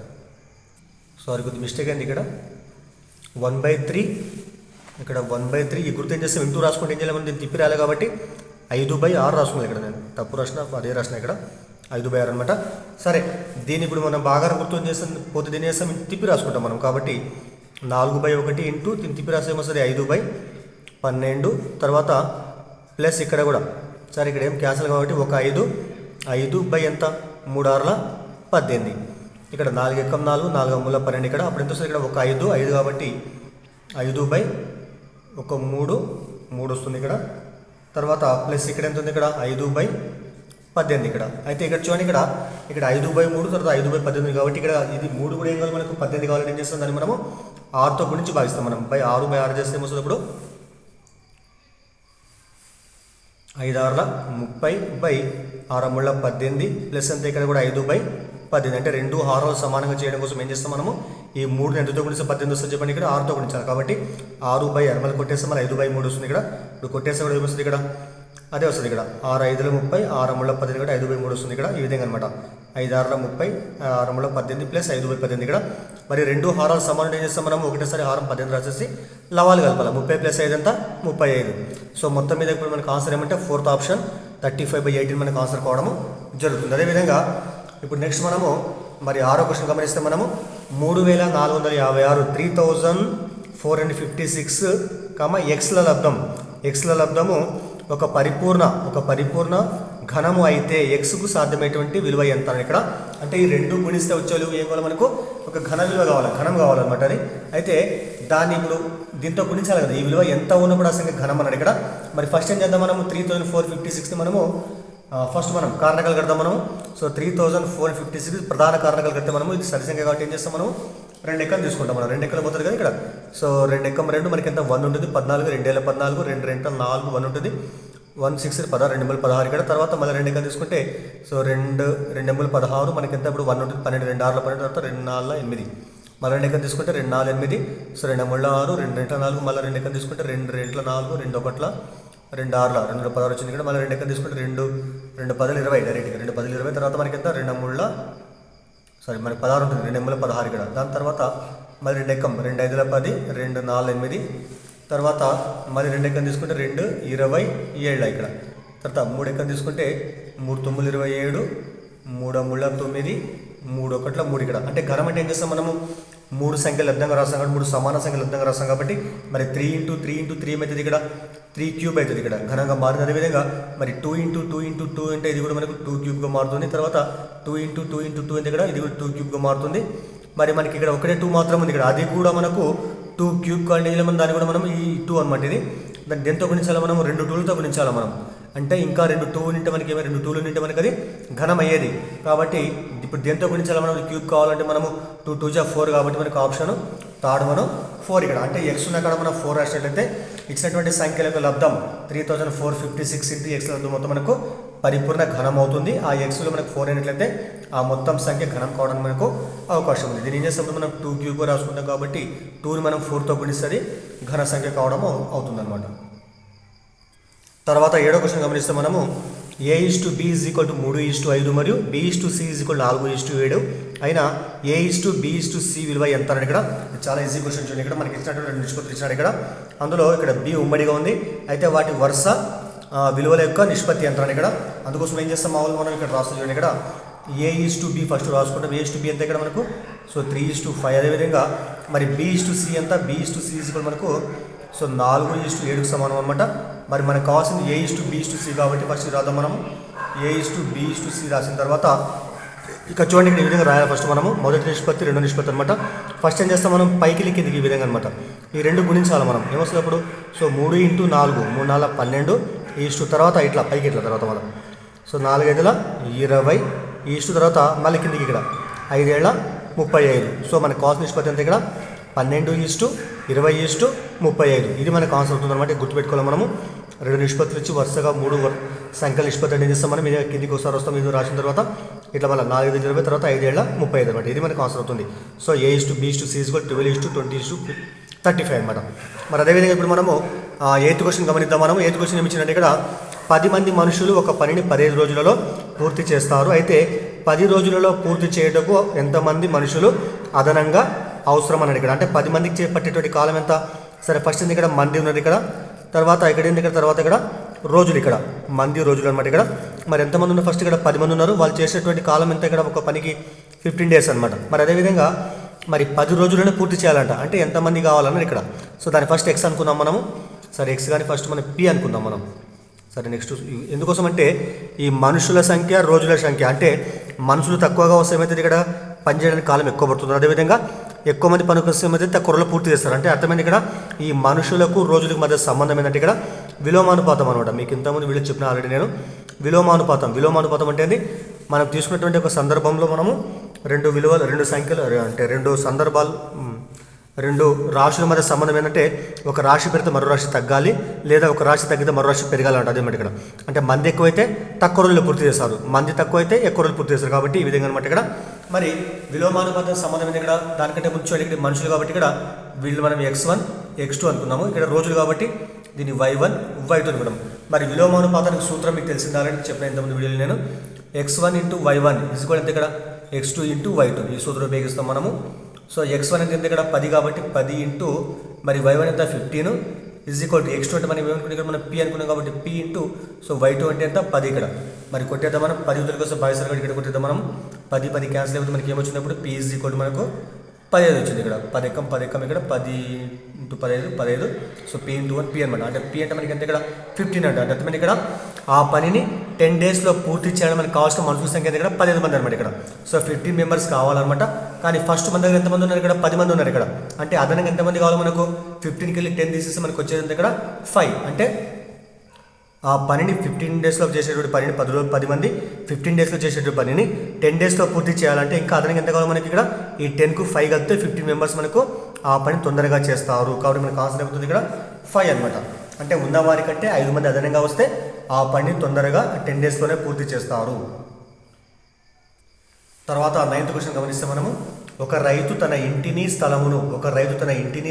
A: కొద్ది మిస్టేక్ అయింది ఇక్కడ 1/3 ఇక్కడ 1/3 ఈ గుర్తు ఏం చేస్తాం ఇంటూ రాసుకుంటే ఏం చేయాలి, మనం దీన్ని తిప్పి రాలే కాబట్టి 5/6 రాసుకున్నాను. ఇక్కడ నేను తప్పు రాసిన అదే రాసిన ఇక్కడ 5/6 అనమాట. సరే దీన్ని ఇప్పుడు మనం భాగారం గుర్తు చేస్తాం పోతే దీన్ని చేస్తాం తిప్పి రాసుకుంటాం మనం కాబట్టి 4/1 ఇంటూ దీన్ని తిప్పి రాస్తే ఏమొస్తుంది 5/12 తర్వాత ప్లస్ ఇక్కడ కూడా సరే ఇక్కడ ఏం క్యాన్సల్ కాబట్టి 5 ఎంత 3 × 6 18 ఇక్కడ 4 × 4 4 × 12 ఇక్కడ అప్పుడు ఎంత వస్తుంది ఇక్కడ 1 5 కాబట్టి 5/3 వస్తుంది ఇక్కడ. తర్వాత ప్లస్ ఇక్కడ ఎంత ఉంది ఇక్కడ 5/18 ఇక్కడ. అయితే ఇక్కడ చూడండి ఇక్కడ 5/3 తర్వాత 5/18 కాబట్టి ఇక్కడ ఇది 3 కూడా ఏం కావాలి మనకు 18 కావాలంటే ఏం చేస్తాం, దాన్ని మనము 6తో గురించి భావిస్తాం. మనం 6/6 చేస్తే ఏమొస్తుంది ఇప్పుడు 5 × 6 30/6 18 ప్లస్ అంతే ఇక్కడ కూడా 5/18 అంటే 2 హారాలు సమానంగా చేయడం కోసం ఏం చేస్తాం మనము ఈ 3 ఎంతతో గుణిస్తే 18 వస్తుంది చెప్పండి. ఇక్కడ 6తో గుణించాలి కాబట్టి 6/6 మళ్ళీ కొట్టేస్తే మళ్ళీ 5/3 వస్తుంది ఇక్కడ. ఇప్పుడు కొట్టేస్తే కూడా ఏమొస్తుంది ఇక్కడ అదే వస్తుంది ఇక్కడ 6 5 30 6 18 కూడా 5/3 వస్తుంది ఇక్కడ. ఈ విధంగా అనమాట 5 6 30 6 18 ప్లస్ 5/18 ఇక్కడ. మరి 2 హారాలు సమానం ఏం చేస్తాం మనం ఒకటేసారి హారం 18 రాసేసి లవాలు కలపాలి. 30 + 5 ఎంత 35. సో మొత్తం మీద ఇప్పుడు మనకు ఆన్సర్ ఏమంటే 4th ఆప్షన్ 35/18 మనకు ఆన్సర్ కావడము జరుగుతుంది. అదేవిధంగా ఇప్పుడు నెక్స్ట్ మనము మరి 6వ క్వశ్చన్ గమనిస్తే మనము 3456 3456 ఎక్స్ల లబ్ధము ఒక పరిపూర్ణ ఘనము అయితే ఎక్స్కు సాధ్యమైనటువంటి విలువ ఎంత అని ఇక్కడ అంటే ఈ 2 గుణిస్తే వచ్చే విలువ ఏం కావాలి మనకు ఒక ఘన విలువ ఘనం కావాలన్నమాట. అది అయితే దాన్ని ఇప్పుడు దీంతో గుణించాలి కదా, ఈ విలువ ఎంత ఉన్నప్పుడు అసలు ఘనం అన్నాడు ఇక్కడ. మరి ఫస్ట్ ఏం చేద్దాం మనము 3456 మనము ఫస్ట్ మనం కారణకాలు కడతాం మనము. సో 3456 ప్రధాన కారణకాలు కడితే మనము ఇది సరి సంఖ్య కాబట్టి ఏం చేస్తాం మనము 2 ఎక్కలు తీసుకుంటాం. మనం 2 ఎక్కలు పోతుంది కదా ఇక్కడ. సో 2 × 2 మనకి ఎంత 1 ఉంటుంది 14 2 × 14 2 × 4 1 ఉంటుంది 1 6 16 2 × 16 ఇక్కడ. తర్వాత మళ్ళీ 2 ఎక్కలు తీసుకుంటే సో 2 × 16 మనకి ఎంత ఇప్పుడు 1 ఉంటుంది 12 2 6 12 తర్వాత 2 4 8 మళ్ళీ 2 ఎక్కలు తీసుకుంటే 2 4 8 సో 2 3 6 2 2 4 మళ్ళీ 2 ఎక్కలు తీసుకుంటే 2 2 4 2 1 2 6 2 16 వచ్చింది ఇక్కడ. మళ్ళీ 2 ఎక్కలు తీసుకుంటే 2 2 10 20 డైరెక్ట్గా 2 10 20 తర్వాత మనకి ఎంత 2 3 మనకి 16 ఉంటుంది 2 8 16 ఇక్కడ. దాని తర్వాత మళ్ళీ 2 ఎక్కం 2 5 10 2 4 8 తర్వాత మళ్ళీ 2 ఎక్కం తీసుకుంటే 2 27 ఇక్కడ. తర్వాత 3 ఎక్కం తీసుకుంటే 3 9 27 3 3 9 3 1 3 ఇక్కడ. అంటే ఘనం అంటే ఏం చేస్తాం మనము 3 సంఖ్యలు లబ్ధంగా రాస్తాం కాబట్టి 3 సమాన సంఖ్యలు లబ్ధంగా రాస్తాం కాబట్టి మరి 3 × 3 × 3 అవుతుంది ఇక్కడ 3 క్యూబ్ అవుతుంది ఇక్కడ ఘనంగా మారుతుంది. అదేవిధంగా మరి 2 × 2 × 2 అంటే ఇది కూడా మనకు 2 క్యూబ్గా మారుతుంది. తర్వాత 2 × 2 × 2 అంటే ఇక్కడ ఇది కూడా 2 క్యూబ్గా మారుతుంది. మరి మనకి ఇక్కడ ఒకటే 2 మాత్రం ఉంది ఇక్కడ, అది కూడా మనకు 2 క్యూబ్ కావాలి మనం దాన్ని కూడా మనం ఈ 2 అనమాట. ఇది దాన్ని దేంతో గుణించాలి మనం 2 2లతో గుణించాలి మనం. అంటే ఇంకా 2 2 ఉంటే మనకి 2 2లు ఉంటే మనకి అది ఘనం అయ్యేది. కాబట్టి ఇప్పుడు దేంతో గుణించాలి మనం క్యూబ్ కావాలంటే మనము 2 2 4 కాబట్టి మనకు ఆప్షన్ థర్డ్ మనం 4 ఇక్కడ. అంటే ఎక్స్ ఉన్న కాడ మనం 4 రాసినట్లయితే ఇచ్చినటువంటి సంఖ్యలకు లబ్ధం 3456 × ఎక్స్ లబ్ధం మొత్తం మనకు పరిపూర్ణ ఘనం అవుతుంది. ఆ ఎక్స్లో మనకు 4 అయినట్లయితే ఆ మొత్తం సంఖ్య ఘనం కావడానికి మనకు అవకాశం ఉంది. దీని ఏం చేస్తాం మనం 2 క్యూబ్ రాసుకుంటాం కాబట్టి 2ని మనం 4తో గుణిస్తుంది ఘన సంఖ్య కావడం అవుతుంది అనమాట. తర్వాత 7వ క్వశ్చన్ గమనిస్తే మనము A/B = 3:5 మరియు B/C = 4:7 అయినా A/B/C విలువ ఎంత అని ఇక్కడ చాలా ఈజీ క్వశ్చన్ చూడండి. ఇక్కడ మనకి ఇచ్చినటువంటి 2 నిష్పత్తులు ఇచ్చినాడు ఇక్కడ. అందులో ఇక్కడ B ఉమ్మడిగా ఉంది, అయితే వాటి వరుస విలువల యొక్క నిష్పత్తి అంటారు ఇక్కడ. అందుకోసం ఏం చేస్తాం మామూలు మనం ఇక్కడ రాస్తాం చూడండి. ఇక్కడ A:B ఫస్ట్ రాసుకుంటాం. A:B ఎంత ఇక్కడ మనకు, సో 3:5. అదేవిధంగా మరి B:C ఎంత, B:C మనకు సో 4:7కు సమానం అనమాట. మరి మనకు కావాల్సింది A:B:C కాబట్టి ఫస్ట్ రాద్దాం మనము. A:B:C రాసిన తర్వాత ఇక్కడ చూడండి ఇక్కడ ఈ విధంగా రాయాలి. ఫస్ట్ మనము మొదటి నిష్పత్తి రెండో నిష్పత్తి అనమాట. ఫస్ట్ ఏం చేస్తాం మనం, పైకి కిందికి ఈ విధంగా అనమాట. ఈ రెండు గుణించాలి మనం. ఏమొస్తుంది అప్పుడు, సో 3 × 4 3 4 12 తర్వాత ఇట్లా పైకి ఇట్లా తర్వాత మనం సో 4 5 20 తర్వాత మళ్ళీ కిందికి ఇక్కడ 5 7 35. సో మనకు కావాల్సిన నిష్పత్తి ఎంత ఇక్కడ 12:20:35. ఇది మనకు ఆన్సర్ అవుతుంది అనమాట. గుర్తుపెట్టుకోవాలి మనము. రెండు నిష్పత్తులు ఇచ్చి వరుసగా 3 సంఖ్యల నిష్పత్తి అనేది చేస్తాం మనం. ఇది కిందికి ఒకసారి వస్తాం. ఇది రాసిన తర్వాత ఇట్లా మళ్ళీ 4 5 20 తర్వాత 5 7 35 అనమాట. ఇది మనకు ఆన్సర్ అవుతుంది. సో A:B:C 12:20:35 అనమాట. మరి అదేవిధంగా ఇప్పుడు మనము 8th క్వశ్చన్ గమనిద్దాం. మనం 8th క్వశ్చన్ ఏమి ఇచ్చిందంటే ఇక్కడ 10 మంది మనుషులు ఒక పనిని 15 రోజులలో పూర్తి చేస్తారు. అయితే 10 రోజులలో పూర్తి చేయటకు ఎంతమంది మనుషులు అదనంగా అవసరం అన్నాడు ఇక్కడ. అంటే 10 మందికి చేపట్టేటువంటి కాలం ఎంత, సరే ఫస్ట్ ఏంది ఇక్కడ మంది ఉన్నది ఇక్కడ, తర్వాత ఇక్కడ ఏంది ఇక్కడ, తర్వాత ఇక్కడ రోజులు, ఇక్కడ మంది రోజులు అనమాట. ఇక్కడ మరి ఎంతమంది ఉన్నారు, ఫస్ట్ ఇక్కడ 10 మంది ఉన్నారు. వాళ్ళు చేసేటువంటి కాలం ఎంత ఇక్కడ, ఒక పనికి 15 days అనమాట. మరి అదేవిధంగా మరి 10 రోజుల్లోనే పూర్తి చేయాలంట. అంటే ఎంతమంది కావాలన్నారు ఇక్కడ. సో దాని ఫస్ట్ ఎక్స్ అనుకుందాం మనము. సరే ఎక్స్ కానీ ఫస్ట్ మనం పి అనుకుందాం మనం. సరే నెక్స్ట్ ఎందుకోసం అంటే ఈ మనుషుల సంఖ్య రోజుల సంఖ్య, అంటే మనుషులు తక్కువగా వస్తే ఏమవుతుంది ఇక్కడ పనిచేయడానికి కాలం ఎక్కువ పడుతుంది. అదేవిధంగా ఎక్కువ మంది పని కోసం ఏమైతే తక్కువ రోజులు పూర్తి చేస్తారు. అంటే అర్థమైంది ఇక్కడ ఈ మనుషులకు రోజులకు మధ్య సంబంధం ఏంటంటే ఇక్కడ విలోమానుపాతం అనమాట. మీకు ఇంతకుముందు వీళ్ళు చెప్పిన ఆల్రెడీ నేను. విలోమానుపాతం అంటే మనం తీసుకున్నటువంటి ఒక సందర్భంలో మనము రెండు సంఖ్యలు అంటే రెండు రాశుల మధ్య సంబంధం ఏంటంటే ఒక రాశి పెడితే మరో రాశి తగ్గాలి, లేదా ఒక రాశి తగ్గితే మరో రాశి పెరగాలంట. అదేమాట ఇక్కడ అంటే మంది ఎక్కువైతే తక్కువ రోజులు పూర్తి చేస్తారు, మంది తక్కువైతే ఎక్కువ రోజులు పూర్తి చేస్తారు. కాబట్టి ఈ విధంగా అనమాట ఇక్కడ. మరి విలోమానుపాతం సంబంధం ఏంటి ఇక్కడ, దానికంటే ముందు ఇక్కడ మనుషులు కాబట్టి ఇక్కడ వీళ్ళు మనం x1 x2 అనుకున్నాము. ఇక్కడ రోజులు కాబట్టి దీన్ని y1 y2 అనుకున్నాము. మరి విలోమానుపాతానికి సూత్రం మీకు తెలిసిందాలని చెప్పిన ఇంతకుముందు వీడియోలో నేను. x1 × y1 ఇది కూడా ఎంత ఇక్కడ x2 × y2 ఈ సూత్రం ఉపయోగిస్తాం మనము. సో x1 అంటే ఎంత ఇక్కడ 10 కాబట్టి 10 ఇంటూ మరి y1 ఎంత 15 x2 అంటే మనం ఏమనుకున్నాం ఇక్కడ మనం p అనుకున్నాం కాబట్టి p ఇంటూ సో y2 అంటే ఎంత 10 ఇక్కడ. మరి కొట్టేద్దాం మనం 10 ఉత్తర కోసం బాయ్సర్ ఇక్కడ కొట్టేద్దాం మనం. 10 క్యాన్సిల్ అయిపోతే మనకి ఏమొచ్చినప్పుడు p మనకు 15 వచ్చింది ఇక్కడ. 10 ఎక్కం ఇక్కడ 10 × 15 సో p × 1 p అనమాట. అంటే p అంటే మనకి ఎంత ఇక్కడ 15 అంటే అంటే మనకి ఇక్కడ ఆ పనిని 10 daysలో పూర్తి చేయడం మనకు కావాల్సిన మనుషుల సంఖ్య ఇక్కడ 15 మంది అనమాట ఇక్కడ. సో 15 members కావాలన్నమాట. కానీ ఫస్ట్ మన దగ్గర ఎంతమంది ఉన్నారు ఇక్కడ 10 మంది ఉన్నారు ఇక్కడ. అంటే అదనంగా ఎంతమంది కావాలి మనకు 15కి వెళ్ళి 10 తీసేసి మనకు వచ్చేది ఇక్కడ 5. అంటే ఆ పనిని 15 daysలో చేసేటువంటి పనిని 10 మంది 15 daysలో చేసేటువంటి పనిని 10 daysలో పూర్తి చేయాలంటే ఇంకా అదనంగా ఎంత కావాలి మనకి ఇక్కడ ఈ 10కు 5 కలిపితే 15 members మనకు ఆ పని తొందరగా చేస్తారు. కాబట్టి మనకు ఆన్సర్ అవుతుంది ఇక్కడ 5 అనమాట. అంటే ఉన్నవారి కంటే 5 మంది అదనంగా వస్తే ఆ పనిని తొందరగా 10 daysలోనే పూర్తి చేస్తారు. తర్వాత 9th క్వశ్చన్ గమనిస్తే మనము ఒక రైతు తన ఇంటిని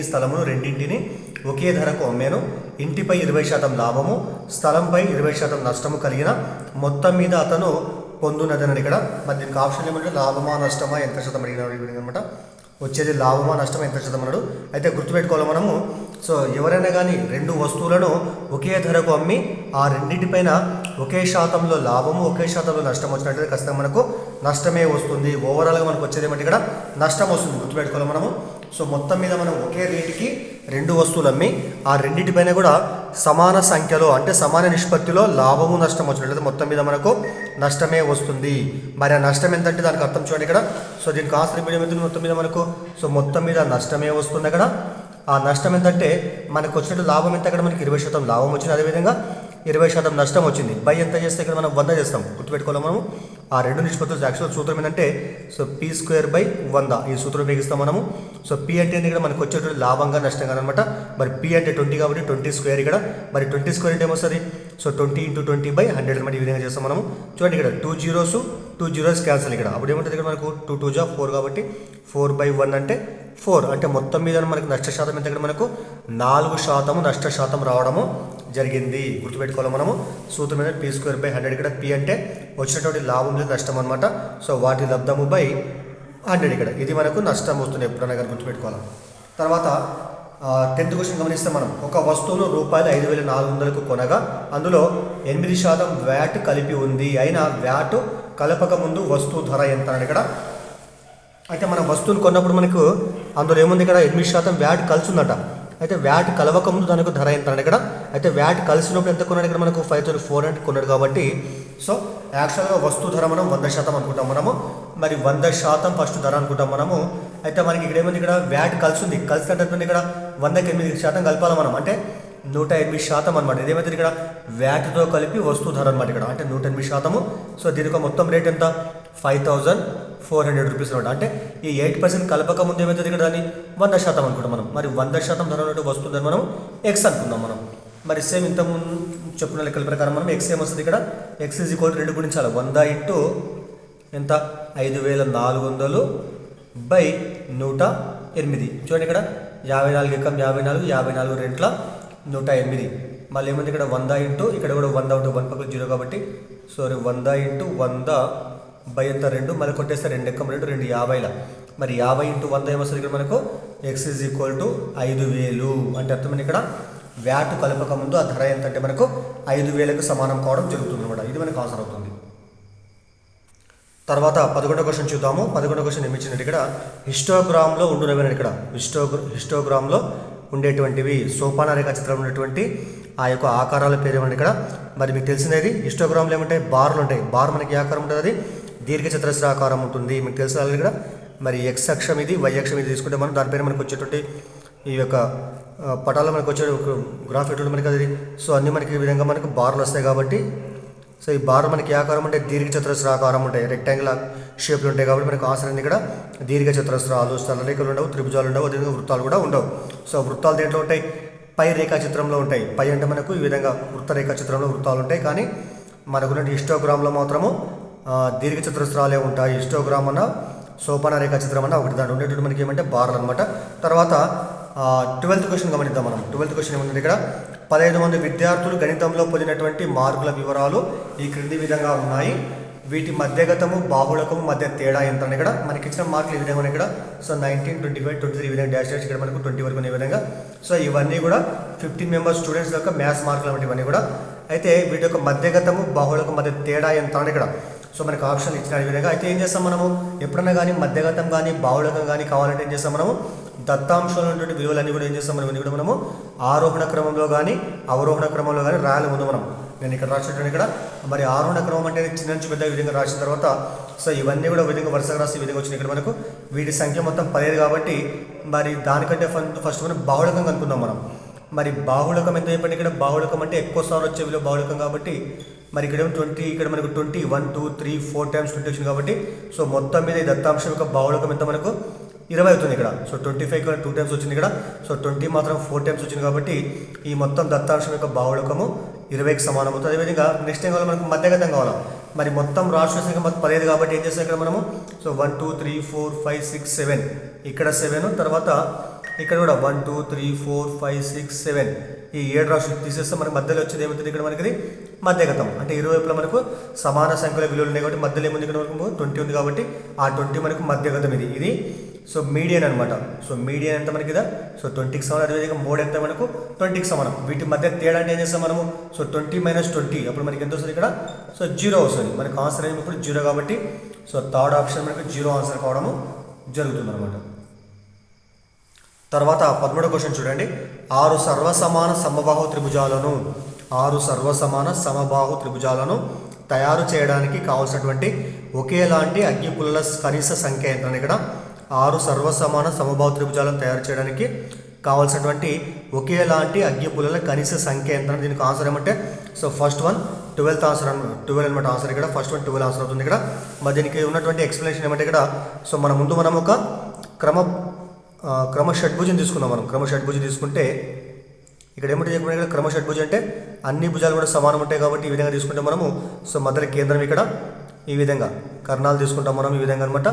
A: స్థలమును రెండింటిని ఒకే ధరకు అమ్మేను. ఇంటిపై 20% లాభము, స్థలంపై 20% నష్టము కలిగిన మొత్తం మీద అతను పొందునదని ఇక్కడ. మరి దీనికి ఆప్షన్ ఏమంటే లాభమా నష్టమా ఎంత శాతం అడిగిన అనమాట. వచ్చేది లాభమా నష్టమా ఎంత శాతం అన్నాడు. అయితే గుర్తుపెట్టుకోవాలి మనము. సో ఎవరైనా కానీ 2 వస్తువులను ఒకే ధరకు అమ్మి ఆ రెండింటిపైన ఒకే శాతంలో లాభము ఒకే శాతంలో నష్టం వచ్చినట్లయితే ఖచ్చితంగా మనకు నష్టమే వస్తుంది. ఓవరాల్గా మనకు వచ్చేది ఏమంటే ఇక్కడ నష్టం వస్తుంది. గుర్తుపెట్టుకోవాలి మనము. సో మొత్తం మీద మనం ఒకే రేటుకి 2 వస్తువులు అమ్మి ఆ రెండింటిపైన కూడా సమాన సంఖ్యలో అంటే సమాన నిష్పత్తిలో లాభము నష్టం వచ్చినట్లయితే మొత్తం మీద మనకు నష్టమే వస్తుంది. మరి ఆ నష్టం ఎంతంటే దానికి అర్థం చూడండి ఇక్కడ. సో దీనికి ఆన్సర్ ఏమవుతుంది మొత్తం మీద మనకు. సో మొత్తం మీద నష్టమే వస్తుంది అక్కడ. ఆ నష్టం ఎంతంటే మనకు వచ్చినట్టు లాభం ఎంత అక్కడ మనకి 20% లాభం వచ్చింది, అదేవిధంగా 20% నష్టం వచ్చింది. బై ఎంత చేస్తే ఇక్కడ మనం 100 చేస్తాం. గుర్తుపెట్టుకోవాలి మనము. ఆ 2 నిష్పత్తులు యాక్చువల్ సూత్రం ఏంటంటే సో p²/100 ఈ సూత్రం ఉపయోగిస్తాం మనము. సో p అంటే ఇక్కడ మనకు వచ్చేటువంటి లాభంగా నష్టంగా అనమాట. మరి p అంటే 20 కాబట్టి 20² ఇక్కడ. మరి 20² అంటే ఏమొస్తుంది, సో 20 × 20/100 అనమాట. ఈ విధంగా చేస్తాం మనము. చూడండి ఇక్కడ 2 zeros క్యాన్సల్ ఇక్కడ. అప్పుడు ఏమంటుంది ఇక్కడ మనకు 2 2 = 4 కాబట్టి 4/1 అంటే 4. అంటే మొత్తం మీద మనకు నష్ట శాతం ఎంత ఇక్కడ మనకు 4% నష్ట శాతం రావడము జరిగింది. గుర్తుపెట్టుకోవాలి మనము. సూత్రం మీద p²/100 ఇక్కడ. p అంటే వచ్చినటువంటి లాభం లేదు నష్టం అనమాట. సో వాటి లబ్ధము/100 ఇక్కడ. ఇది మనకు నష్టం వస్తుంది ఎప్పుడైనా కానీ గుర్తుపెట్టుకోవాలి. తర్వాత 10th క్వశ్చన్ గమనిస్తే మనం ఒక వస్తువును రూపాయలు 5,400కు కొనగా అందులో 8% వ్యాట్ కలిపి ఉంది, అయినా వ్యాట్ కలపక ముందు వస్తువు ధర ఎంత అని ఇక్కడ. అయితే మనం వస్తువును కొన్నప్పుడు మనకు అందులో ఏముంది, ఇక్కడ 8% వ్యాట్ కలిసి ఉందట. అయితే వ్యాట్ కలవక ముందు దానికి ధర ఎంత అని ఇక్కడ. అయితే వ్యాట్ కలిసినప్పుడు ఎంత కొన్నాడు ఇక్కడ మనకు 5,400 కొన్నాడు కాబట్టి సో యాక్చువల్గా వస్తువు ధర మనం 100% అనుకుంటాం మనము. మరి 100% ఫస్ట్ ధర అనుకుంటాం మనము. అయితే మనకి ఇక్కడ ఏముంది, ఇక్కడ వ్యాట్ కలిసి ఉంది. కలిసినట్టు ఇక్కడ 100కి 8% కలపాలి మనం, అంటే 108% అనమాట. ఇదేమైతే ఇక్కడ వ్యాట్తో కలిపి వస్తువు ధర అనమాట ఇక్కడ, అంటే 108%. సో దీనికి మొత్తం రేట్ ఎంత, 5,400 రూపీస్ అనమాట. అంటే ఈ 8% కలపక ముందు ఏమవుతుంది ఇక్కడ దాన్ని 100% అనుకుంటాం మనం. మరి 100% ధర ఉన్నట్టు వస్తువు ధర మనం ఎక్స్ అనుకుందాం మనం. మరి సేమ్ ఇంతకుముందు చెప్పిన లెక్కల ప్రకారం మనం ఎక్స్ ఏమొస్తుంది ఇక్కడ, ఎక్స్ ఈజ్ ఈక్వల్ టు 2 గుణించాలి 100 ఇంటూ ఎంత 5,400 బై 108. చూడండి ఇక్కడ 54 ఎక్కం 54, 54 రెంట్ల 108. మళ్ళీ ఏముంది ఇక్కడ 100 ఇంటూ ఇక్కడ కూడా 100 ఉంటుంది, 1 పక్కన 0 కాబట్టి సారీ 100 ఇంటూ 100 బై ఎంత 2, మళ్ళీ కొట్టేస్తే 2 ఎక్కం 2 2 50. మరి 50 ఇంటూ 100 ఏమొస్తుంది ఇక్కడ మనకు, ఎక్స్ ఈజ్ ఈక్వల్ టు 5,000. అంటే అర్థమైంది ఇక్కడ వ్యాట్ కలపక ముందు ఆ ధర ఎంత అంటే మనకు 5,000కు సమానం కావడం జరుగుతుంది అనమాట. ఇది మనకు ఆన్సర్ అవుతుంది. తర్వాత 11వ క్వశ్చన్ చూద్దాము. 11వ క్వశ్చన్ ఏమి ఇచ్చినట్టు ఇక్కడ, హిస్టోగ్రామ్లో ఉండునవి ఇక్కడ. హిస్టోగ్రామ్లో ఉండేటువంటివి సోపాన రేఖా చిత్రంలో ఉన్నటువంటి ఆ యొక్క ఆకారాల పేరు ఏమంటే ఇక్కడ. మరి మీకు తెలిసినది హిస్టోగ్రామ్లో ఏమంటాయి, బార్లు ఉంటాయి. బార్ మనకి ఏ ఆకారం ఉంటుంది, అది దీర్ఘ చతురస్ర ఆకారం ఉంటుంది. మీకు తెలిసిన ఇక్కడ మరి ఎక్స్ అక్షం ఇది, వై అక్షం ఇది తీసుకుంటే మనం దానిపైన మనకు వచ్చేటువంటి ఈ యొక్క పటాల్లో మనకు వచ్చే గ్రాఫ్ ఎటువంటి మనకి అది. సో అన్నీ మనకి ఈ విధంగా మనకు బార్లు వస్తాయి కాబట్టి సో ఈ బార్ మనకి ఏ ఆకారం అంటే దీర్ఘ చతురస్ర ఆకారం ఉంటాయి, రెక్టాంగిల్ షేప్లు ఉంటాయి కాబట్టి మనకు ఆన్సర్ అనేది ఇక్కడ దీర్ఘ చతురస్రాలు, సరళరేఖలు ఉండవు, త్రిభుజాలు ఉండవు, అదేవిధంగా వృత్తాలు కూడా ఉండవు. సో వృత్తాలు దేంట్లో ఉంటాయి, పై రేఖా చిత్రంలో ఉంటాయి. పై అంటే మనకు ఈ విధంగా వృత్త రేఖా చిత్రంలో వృత్తాలు ఉంటాయి, కానీ మనకున్న హిస్టోగ్రామ్లో మాత్రము దీర్ఘ చతురస్రాలే ఉంటాయి. హిస్టోగ్రామ్ అన్న సోపాన రేఖా చిత్రం అన్న ఒకటి, దాంట్లో ఉండేటువంటి మనకి ఏమంటే బార్లు అనమాట. తర్వాత 12th క్వశ్చన్ గమనిద్దాం మనం. 12th క్వశ్చన్ ఏముంది ఇక్కడ, 15 మంది విద్యార్థులు గణితంలో పొందినటువంటి మార్కుల వివరాలు ఈ క్రింది విధంగా ఉన్నాయి. వీటి మధ్యగతము బాహుళకము మధ్య తేడా ఎంత అని ఇక్కడ మనకి ఇచ్చిన మార్కులు ఈ విధంగా ఇక్కడ. సో 19, 25, 23 ఈ విధంగా డాష్ డాష్ ఇక్కడ మనకు 20 వరకు ఈ విధంగా. సో ఇవన్నీ కూడా 15 మెంబర్స్ స్టూడెంట్స్ యొక్క మ్యాథ్స్ మార్కులు అన్నమాట ఇవన్నీ కూడా. అయితే వీటి యొక్క మధ్యగతము బాహుళకం మధ్య తేడా ఎంత అని ఇక్కడ. సో మనకు ఆప్షన్ ఇచ్చిన విధంగా. అయితే ఏం చేస్తాం మనము, ఎప్పుడన్నా కానీ మధ్యగతం కానీ బాహుళకం కానీ కావాలంటే ఏం చేస్తాం మనము, దత్తాంశంలో ఉన్నటువంటి విలువలన్నీ కూడా ఏం చేస్తాం మనం, ఇవన్నీ కూడా మనము ఆరోహణ క్రమంలో కానీ అవరోహణ క్రమంలో కానీ రాయాలి ముందు మనం. నేను ఇక్కడ రాసినటువంటి ఇక్కడ మరి ఆరోహణ క్రమం అంటే చిన్న నుంచి పెద్ద విధంగా రాసిన తర్వాత సో ఇవన్నీ కూడా విధంగా వరుసగా రాసి విధంగా వచ్చినాయి. ఇక్కడ మనకు వీటి సంఖ్య మొత్తం 15 కాబట్టి మరి దానికంటే ఫస్ట్ మనం బాహుళకం కనుక్కుందాం మనం. మరి బాహుళకం ఎంత చెప్పండి ఇక్కడ, బాహుళకం అంటే ఎక్కువ సార్లు వచ్చే విలువ బాహుళకం కాబట్టి మరి ఇక్కడ 20, ఇక్కడ మనకు 20, 1, 2, 3, 4 టైమ్స్ 20 వచ్చింది కాబట్టి సో మొత్తం మీద ఈ దత్తాంశం యొక్క బాహుళకం ఎంత మనకు 20 అవుతుంది ఇక్కడ. సో 25 కూడా 2 టైమ్స్ వచ్చింది ఇక్కడ. సో 20 మాత్రం 4 టైమ్స్ వచ్చింది కాబట్టి ఈ మొత్తం దత్తాంశం యొక్క బాహుళకము 20కి సమానం అవుతుంది. అదేవిధంగా నెక్స్ట్ ఏం కావాలి మనకు, మధ్యగతం కావాలి. మరి మొత్తం రాష్ట్ర సంఖ్య మొత్తం 15 కాబట్టి ఏం చేస్తాం ఇక్కడ మనము, సో 1, 2, 3, 4, 5, 6, 7 ఇక్కడ 7, తర్వాత ఇక్కడ కూడా 1, 2, 3, 4, 5, 6, 7 ఈ 7 రాష్ట్రాలు తీసేస్తే మనకి మధ్యలో వచ్చేది ఏమవుతుంది ఇక్కడ మనకి మధ్యగతం. అంటే ఇరువైపులా మనకు సమాన సంఖ్యల విలువలు ఉన్నాయి కాబట్టి మధ్యలో ఏముంది ఇక్కడ మనకు 20 ఉంది కాబట్టి ఆ 20 మనకు మధ్యగతం ఇది. సో మీడియన్ అనమాట. సో మీడియన్ ఎంత మనకి ఇదా, సో 20కి సమానం. అదేవిధంగా మోడ్ ఎంత మనకు 20కి సమానం. వీటి మధ్య తేడా అంటే ఏం చేస్తాం మనము, సో 20 - 20 అప్పుడు మనకి ఎంత వస్తుంది ఇక్కడ, సో 0 వస్తుంది. మనకు ఆన్సర్ ఏమి ఇప్పుడు 0 కాబట్టి సో థర్డ్ ఆప్షన్ మనకు 0 ఆన్సర్ కావడము జరుగుతుంది అనమాట. తర్వాత 13వ క్వశ్చన్ చూడండి. 6 సర్వసమాన సమబాహు త్రిభుజాలను తయారు చేయడానికి కావాల్సినటువంటి ఒకేలాంటి అగ్గిపుల్లల కనీస సంఖ్య ఎంత ఇక్కడ. 6 సర్వసమాన సమబాహు త్రిభుజాలను తయారు చేయడానికి కావాల్సినటువంటి ఒకేలాంటి అగ్గిపుల్లల కనీస సంఖ్య ఎంత. దీనికి ఆన్సర్ ఏమంటే so first one 12th answer 12 అనమాట ఆన్సర్ ఇక్కడ. ఫస్ట్ వన్ 12 ఆన్సర్ అవుతుంది ఇక్కడ. మరి దీనికి ఉన్నటువంటి ఎక్స్ప్లెనేషన్ ఏమంటే ఇక్కడ, సో మనం ఒక క్రమ షడ్భుజం తీసుకున్నాం మనం. క్రమ షడ్భుజం తీసుకుంటే ఇక్కడ ఏమంటే చెప్పండి, ఇక్కడ క్రమ షడ్భుజం అంటే అన్ని భుజాలు కూడా సమానం ఉంటాయి కాబట్టి ఈ విధంగా తీసుకుంటే మనము సో మధ్యలో కేంద్రం ఇక్కడ ఈ విధంగా కర్ణాలు తీసుకుంటాం మనం ఈ విధంగా అనమాట.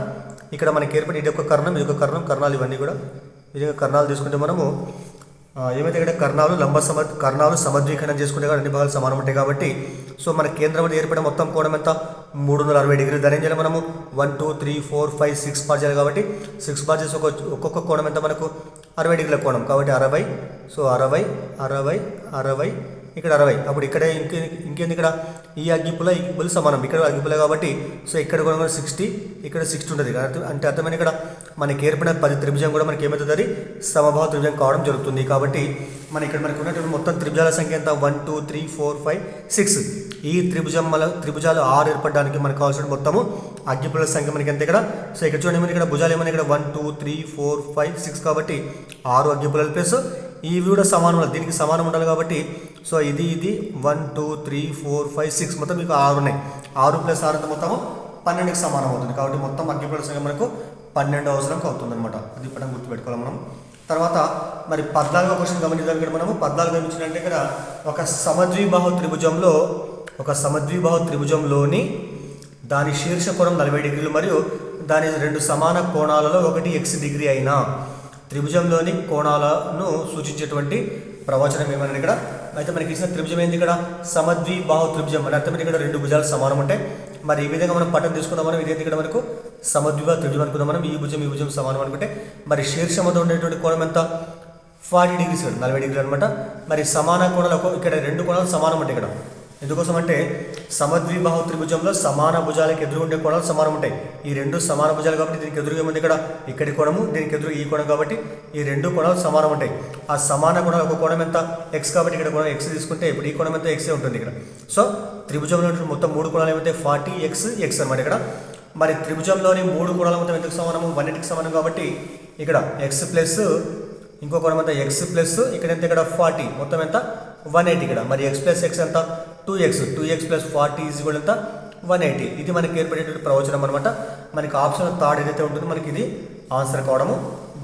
A: ఇక్కడ మనకి ఏర్పడి ఇది ఒక కర్ణం, ఇది ఒక కర్ణం, కర్ణాలు ఇవన్నీ కూడా ఈ విధంగా కర్ణాలు తీసుకుంటే మనము ఏమైతే ఇక్కడ కర్ణాలు సమద్వీకరణం చేసుకుంటే కూడా అన్ని భాగాలు సమానం ఉంటాయి కాబట్టి సో మన కేంద్రం అనేది ఏర్పడే మొత్తం కోణం ఎంత 360 డిగ్రీలు. దాని ఏం చేయాలి మనము 1, 2, 3, 4, 5, 6 పార్ట్ చేయాలి కాబట్టి 6 పార్ట్ చేసి ఒక్కొక్క కోణం ఎంత మనకు 60 డిగ్రీల కోణం కాబట్టి 60. సో 60 60 60 ఇక్కడ 60. అప్పుడు ఇక్కడే ఇంకేంది ఇక్కడ ఈ అగ్గిపుల సమానం, ఇక్కడ అగ్గిపుల కాబట్టి సో ఇక్కడ కూడా 60, ఇక్కడ 60 ఉంటుంది. అంటే అర్థమైన ఇక్కడ మనకి ఏర్పడిన 10 త్రిభుజం కూడా మనకి ఏమవుతుంది, అది సమబాహు త్రిభుజం కావడం జరుగుతుంది. కాబట్టి ఇక్కడ మనకు ఉన్నటువంటి మొత్తం త్రిభుజాల సంఖ్య ఎంత 1 2 3 4 5 6. ఈ త్రిభుజాలు 6 ఏర్పడడానికి మనకు కావాల్సిన మొత్తము అగ్గిపుల సంఖ్య మనకి ఎంత ఇక్కడ. సో ఇక్కడ చూడండి మనకి ఇక్కడ భుజాలు ఏమైనా ఇక్కడ 1 2 3 4 5 6 కాబట్టి 6 అగ్గిపులలు ప్లస్ ఇవి కూడా సమానం, దీనికి సమానం ఉండాలి కాబట్టి సో ఇది 1 2 3 4 5 6 మొత్తం మీకు 6 ఉన్నాయి. 6 + 6 అంత మొత్తము 12కి సమానం అవుతుంది. కాబట్టి మొత్తం అగ్గిపుల సంఖ్య మనకు 12 అవసరం అవుతుంది అనమాట. అది ఇప్పుడు గుర్తుపెట్టుకోవాలి మనం. తర్వాత మరి 14వ క్వశ్చన్ గమనిద్దాం. ఇక్కడ మనము 14 గమనించినట్టే ఇక్కడ ఒక సమద్విబాహు త్రిభుజంలోని దాని శీర్ష కోణం 40 డిగ్రీలు మరియు దాని 2 సమాన కోణాలలో ఒకటి x డిగ్రీ అయినా త్రిభుజంలోని కోణాలను సూచించేటువంటి ప్రవచనం ఏమన్నా ఇక్కడ. అయితే మనకి ఇచ్చిన త్రిభుజం ఏంది ఇక్కడ సమద్విబాహు త్రిభుజం. అని అర్థమైతే ఇక్కడ 2 భుజాలు సమానం ఉంటాయి. మరి ఈ విధంగా మనం పట్టం తీసుకుందాం. మనం ఇదేంటి ఇక్కడ మనకు సమద్విబాహు త్రిభుజం అనుకుందాం. మనం ఈ భుజం సమానం అనుకుంటే మరి శీర్షం వద్ద ఉండేటువంటి కోణం ఎంత 40 డిగ్రీస్, 40 డిగ్రీలు అనమాట. మరి సమాన కోణాలు ఇక్కడ 2 కోణాలు సమానం ఉంటాయి. ఇక్కడ ఎందుకోసం అంటే సమద్విబాహు త్రిభుజంలో సమాన భుజాలకు ఎదురు ఉండే కోణాలు సమానం ఉంటాయి. ఈ 2 సమాన భుజాలు కాబట్టి దీనికి ఎదురుగా ఏముంది ఇక్కడ ఇక్కడి కోణము, దీనికి ఎదురు ఈ కోణం కాబట్టి ఈ 2 కోణాలు సమానం ఉంటాయి. ఆ సమాన కోణాలు ఒక కోణం ఎంత x కాబట్టి ఇక్కడ కోణం x తీసుకుంటే ఇప్పుడు ఈ కోణం ఎంత x ఉంటుంది ఇక్కడ. సో త్రిభుజంలో మొత్తం 3 కోణాలు ఏమైతే 40x అనమాట ఇక్కడ. మరి త్రిభుజంలోని 3 కోణాల మొత్తం ఎందుకు సమానము 180కి సమానం కాబట్టి ఇక్కడ x ప్లస్ ఇంకో కోణం ఎంత x ప్లస్ ఇక్కడ ఎంత ఇక్కడ 40 మొత్తం ఎంత 180 ఇక్కడ. మరి x ప్లస్ x ఎంత 2x ప్లస్ 40 ఈజ్ ఈక్వల్ ఎంత 180. ఇది మనకి ఏర్పడేటువంటి ప్రవచనం అనమాట. మనకి ఆప్షన్ థర్డ్ ఏదైతే ఉంటుందో మనకి ఇది ఆన్సర్ కావడము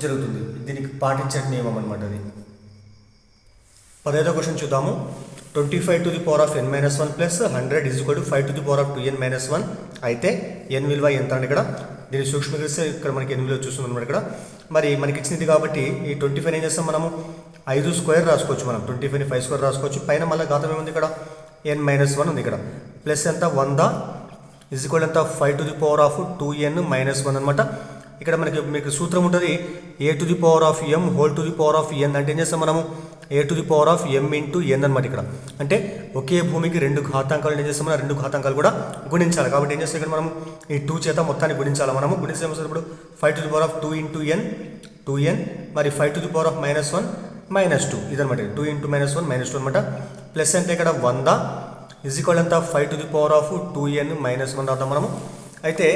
A: జరుగుతుంది. దీనికి పాటించే నియమం అనమాట అది. 15వ క్వశ్చన్ చూద్దాము. 25 to the power of n minus 1 plus 100 is equal to 5 to the power of 2n minus 1 అయితే n విలువ ఎంత అంటే ఇక్కడ దీన్ని సూక్ష్మీకరిస్తే ఇక్కడ మనకి n విలువ చూస్తుంది అనమాట ఇక్కడ. మరి మనకి ఇచ్చినది కాబట్టి ఈ 25 ఏం చేస్తాం మనము 5 స్క్వేర్ రాసుకోవచ్చు. మనం 25ని 5 స్క్వేర్ రాసుకోవచ్చు. పైన మళ్ళీ ఘాతం ఏముంది ఇక్కడ n minus 1 ఉంది ఇక్కడ. ప్లస్ ఎంత 100 ఇజ్ ఈక్వల్ ఎంత 5 to the power of 2n minus 1 అనమాట. ఇక్కడ మీకు సూత్రం ఉంటుంది a to the power of m whole to the power of n. అంటే ఏం చేస్తాం మనము a to the power of m into n అనమాట. ఇక్కడ అంటే ఒకే భూమికి 2 ఘాతాంకాలు ఏం చేస్తాం, 2 ఘాతాంకాలు కూడా గుణించాలి. కాబట్టి ఏం చేస్తాం ఇక్కడ మనం ఈ 2 చేత మొత్తాన్ని గుణించాలి. మనము గుణిస్తే ఇప్పుడు 5 to the power of 2 into n 2n మరి 5 to the power of minus 1 minus 2 ఇదనమాట. 2 into minus 1 minus 2 అనమాట. ప్లస్ అంటే ఇక్కడ 100 ఇజ్ ఈక్వల్ ఎంత 5 to the power of 2n minus 1 రాద్దాం మనము. అయితే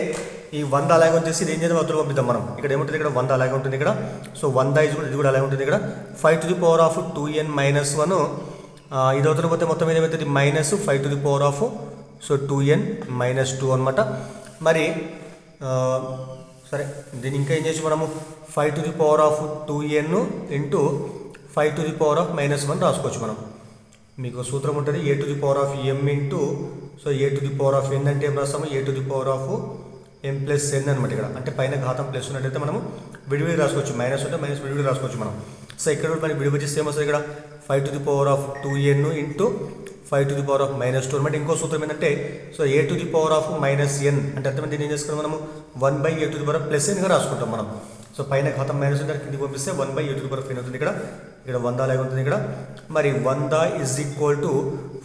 A: ఈ 100 అలాగే వచ్చేసి ఇది ఏం చేద్దాం అవతల పంపిద్దాం మనం. ఇక్కడ ఏముంటుంది ఇక్కడ 100 అలాగే ఉంటుంది ఇక్కడ. సో 100 ఇది కూడా అలాగే ఉంటుంది ఇక్కడ. 5 to the power of 2n minus 1 ఇది అవతల పోతే మొత్తం ఏదైతుంది minus 5 to the power of so 2n minus 2 అనమాట. మరి సరే దీన్ని ఇంకా ఏం చేసి మనము 5 to the power of 2n into 5 to the power of minus 1 రాసుకోవచ్చు మనం. మీకు సూత్రం ఉంటుంది a to the power of m into so a to the power of n అంటే ఏం రాస్తాము a to the power of m plus n అనమాట. ఇక్కడ అంటే పైన ఘాతం ప్లస్ ఉన్నట్టయితే మనము విడివిడి రాసుకోవచ్చు. మైనస్ ఉంటే మైనస్ విడివిడి రాసుకోవచ్చు మనం. సో ఇక్కడ మనకి విడివిడి చేస్తే ఏమొస్తుంది ఇక్కడ 5 to the power of 2n into 5 to the power of minus 2 అనమాట. ఇంకో సూత్రం ఏంటంటే so a to the power of minus n అంటే అర్థమైంది దీన్ని ఏం చేసుకున్నాం మనము 1/a to the power of plus n గా రాసుకుంటాం మనం. సో పైన ఘాతం మైనస్ ఉంటే కిందికి పంపిస్తే 1/a to the power of n అవుతుంది ఇక్కడ. ఇక్కడ 100 అలాగే ఉంటుంది ఇక్కడ. మరి 100 is equal to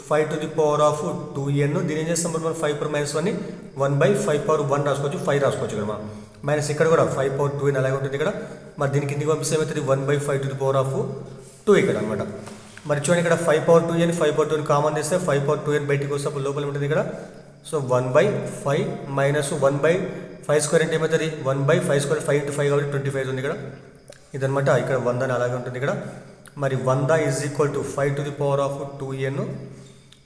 A: 5 to the power of 2n. దీని ఏం చేస్తాం మనం 5 power minus 1ని 1/5 power 1 రాసుకోవచ్చు, 5 రాసుకోవచ్చు ఇక్కడ మనం. మైనస్ ఇక్కడ కూడా 5 power 2n అలాగే ఉంటుంది ఇక్కడ. మరి దీనికి కిందికి పంపిస్తే ఏమవుతుంది 1/5 to the power of 2 ఇక్కడ అనమాట. మరి చూడండి ఇక్కడ 5 power 2n 5 power 2n common చేస్తే 5 power 2n బయటికి వస్తే అప్పుడు లోపల ఉంటుంది ఇక్కడ. సో 1/5 మైనస్ 1/5 స్క్వేర్ అంటే ఏమవుతుంది 1/5 స్క్వేర్ 5 into 5 కాబట్టి 25 ఉంది ఇక్కడ. ఇదనమాట ఇక్కడ 100 అలాగే ఉంటుంది ఇక్కడ. మరి 100 is equal to 5 to the power of 2n.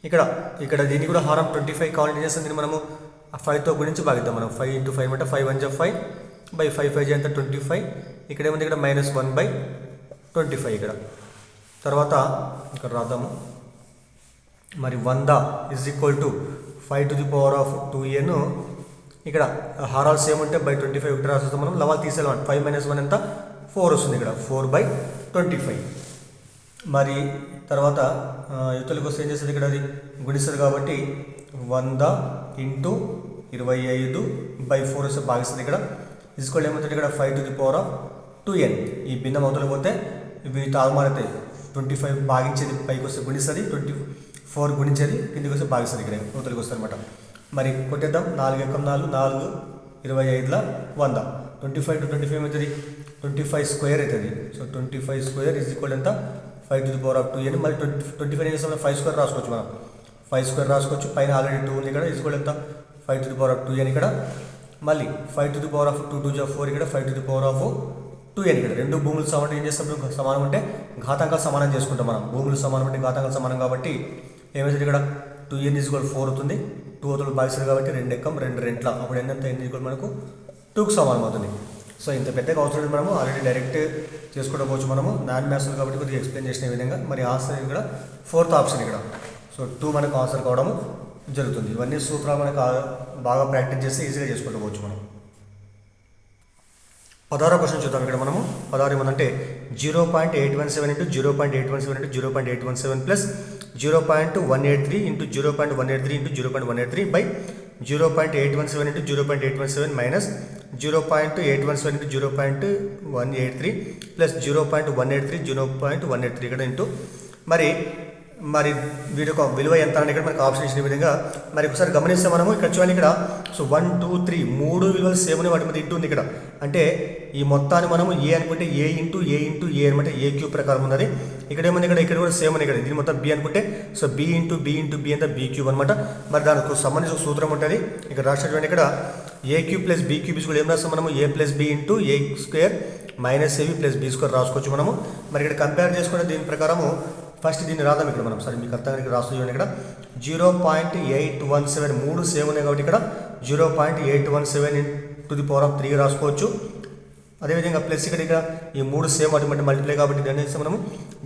A: ఇక్కడ దీన్ని కూడా హారం 25 కావాలంటే చేస్తాం. దీన్ని మనము 5తో గురించి భాగిద్దాం మనం. 5 into 5 అంటే 5 1 5 బై 5 5 ఎంత 25. ఇక్కడ ఏముంది ఇక్కడ మైనస్ 1/25 ఇక్కడ. తర్వాత ఇక్కడ రాద్దాము. మరి 100 is equal to 5 to the power of 2n. ఇక్కడ హారాలు సేమ్ ఉంటే బై 25 ఒకటి రాసేస్తాం మనం. లవాలు తీసేయాలి. 5 minus 1 ఎంత 4 వస్తుంది ఇక్కడ. 4/25. మరి తర్వాత యువతలకు వస్తే ఏం చేస్తుంది ఇక్కడ అది గుణిస్తుంది కాబట్టి 100 ఇంటూ 25/4 వస్తే భాగిస్తుంది ఇక్కడ. ఈజ్వల్ ఏమవుతుంది ఇక్కడ 5 to the power of 2n. ఈ భిన్నం అవతల పోతే ఇవి తారుమారైతాయి. 25 భాగించేది పైకి వస్తే గుణిస్తుంది, 24 గుణించేది కిందికి వస్తే భాగిస్తుంది, ఇక్కడ అవతలకి వస్తుంది అనమాట. మరి కొట్టేద్దాం. 4 ఎక్కం 4, 4 25ల 100. 25 to 25 అవుతుంది, 25 స్క్వేర్ అవుతుంది. సో 25 స్క్వేర్ ఈజ్ ఈక్వల్ ఎంత 5 to the power of 2n. మరి 25 ఏం చేస్తాం, 5 స్క్వేర్ రాసుకోవచ్చు మనం. 5 స్క్వేర్ రాసుకోవచ్చు. పైన ఆల్రెడీ 2 ఉంది ఇక్కడ, ఈజ్ ఈక్వల్ ఎంత 5 to the power of 2n ఇక్కడ. మళ్ళీ 5 to the power of 2 2 4 ఇక్కడ, 5 to the power of 2n ఇక్కడ. రెండు భూములు సమానం ఏం చేస్తాం, సమానం అంటే ఘాతాంకాలు సమానం చేసుకుంటాం మనం. భూములు సమానం అంటే ఘాతాంకాలు సమానం కాబట్టి ఏమవుతుంది ఇక్కడ 2n ఈజ్ ఈక్వల్ 4 అవుతుంది. 2 అవతలు భాగిస్తుంది కాబట్టి 2 ఎక్కం 2 రెంట్ల, అప్పుడు ఎంత n ఈక్వల్ మనకు 2కు సమానం అవుతుంది. సో ఇంత పెద్దగా అవసరం లేదు, మనము ఆల్రెడీ డైరెక్ట్ చేసుకోవడం పోవచ్చు మనము. నాన్ మ్యాథ్స్ కాబట్టి కొద్దిగా ఎక్స్ప్లెయిన్ చేసిన విధంగా. మరి ఆన్సర్ ఇక్కడ 4th ఆప్షన్ ఇక్కడ. సో 2 మనకు ఆన్సర్ కావడం జరుగుతుంది. ఇవన్నీ సూత్రాలు మనకు బాగా ప్రాక్టీస్ చేస్తే ఈజీగా చేసుకుంటూ పోవచ్చు మనం. 16వ క్వశ్చన్ చూద్దాం. ఇక్కడ మనము 16 ఏమంటే 0.817 into 0.817 into 0.817 plus 0.183 into 0.183 into 0.183 by 0.817 into 0.817 minus 0.817 into 0.183 plus 0.183 0.183 ఇక్కడ ఇంటూ మరి వీటి యొక్క విలువ ఎంత అని ఇక్కడ మనకు ఆప్షన్ ఇచ్చిన విధంగా. మరి ఒకసారి గమనిస్తే మనము ఇక్కడ చూడండి, ఇక్కడ సో 1 2 3 3 విలువలు సేమ్ అని వాటి మీద ఇంటూ ఉంది ఇక్కడ. అంటే ఈ మొత్తాన్ని మనము ఏ అనుకుంటే ఏ ఇంటూ ఏ అనమాట, ఏ క్యూబ్ ప్రకారం ఉన్నది. ఇక్కడ ఏమన్నా ఇక్కడ కూడా సేమ్ అని ఇక్కడ, దీని మొత్తం బి అనుకుంటే సో బి ఇంటూ బి అంతా బి క్యూబ్ అనమాట. మరి దానికి సంబంధించిన ఒక సూత్రం ఉంటుంది ఇక్కడ రాష్ట్ర చూడండి. ఇక్కడ A cube plus B cube కూడా ఏం రాస్తాం మనము, A plus B into A square minus AB plus B square రాసుకోవచ్చు మనము. మరి ఇక్కడ కంపేర్ చేసుకుంటే దీని ప్రకారము ఫస్ట్ దీన్ని రాద్దాం ఇక్కడ మనం. సరే మీకు అర్థంగా రాస్తూ చూడండి. ఇక్కడ 0.817 3 సేమ్ ఉన్నాయి కాబట్టి ఇక్కడ 0.817 టు ది పవర్ ఆఫ్ 3 రాసుకోవచ్చు. అదేవిధంగా ప్లస్ ఇక్కడ ఈ 3 సేమ్ అటువంటి మల్టిప్లై కాబట్టి దాన్ని చేస్తే మనము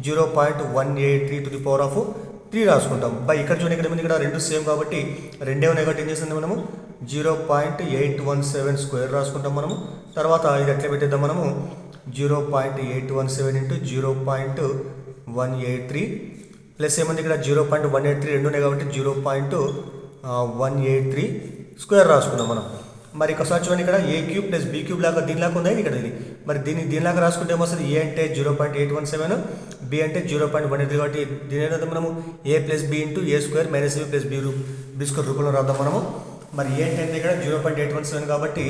A: 0.183 టు ది పవర్ ఆఫ్ 3 రాసుకుంటాం. బై ఇక్కడ చూడండి, ఇక్కడ 2 సేమ్ కాబట్టి 2 ఉన్నాయి కాబట్టి ఏం చేస్తుంది మనము 0.817 స్క్వేర్ రాసుకుంటాం మనము. తర్వాత ఇది ఎట్లా పెట్టేద్దాం మనము 0.817 ఇంటూ 0.183 ప్లస్ ఏముంది ఇక్కడ 0.183 రెండు ఉన్నాయి కాబట్టి 0.183 స్క్వేర్ రాసుకున్నాం మనం. మరి ఒకసారి చూడండి, ఇక్కడ A cube plus B cube లాగా దీనిలాగా ఉంది ఇక్కడ ఇది. మరి దీనిలాగా రాసుకుంటే ఏమొస్తుంది, ఏ అంటే 0.817 బి అంటే 0.183 కాబట్టి దీని ఏంటంటే మనము A plus B into A square minus B plus B square రూపంలో రాద్దాం మనము. మరి ఏంటంటే ఇక్కడ 0.817 కాబట్టి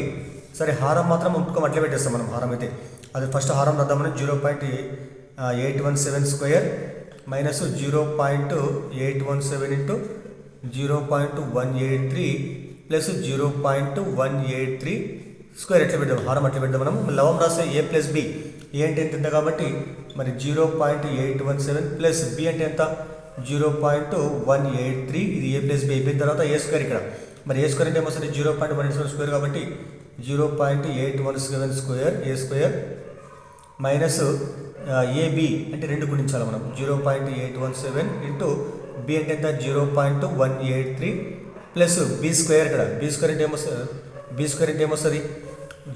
A: సరే హారం మాత్రం ఉంటుకోం అట్లా పెట్టేస్తాం మనం. హారం అయితే అది ఫస్ట్ హారం రాద్దాం మనం. 0.817 square minus 0.817 into 0.183 plus 0.183 square ఎట్లా పెడదాం, హారం అట్లా పెడదాం మనం. లవం రాస్తే ఏ ప్లస్ బి, ఏ అంటే ఎంత కాబట్టి మరి 0.817 ప్లస్ బి అంటే ఎంత 0.183. ఇది ఏ ప్లస్ బి అయిపోయిన తర్వాత ఏ స్క్వేర్ ఇక్కడ. మరి ఏ స్క్వేర్ అంటే ఏమొస్తుంది 0.187 స్క్వేర్ కాబట్టి 0.817 స్క్వేర్ ఏ స్క్వేర్ మైనస్ ఏబి అంటే 2 గుణించాలి మనం. 0.817 ఇంటూ బి అంటే ఎంత 0.183 ప్లస్ బి స్క్వేర్ ఇక్కడ. బి స్క్వేర్ అంటే ఏమొస్తుంది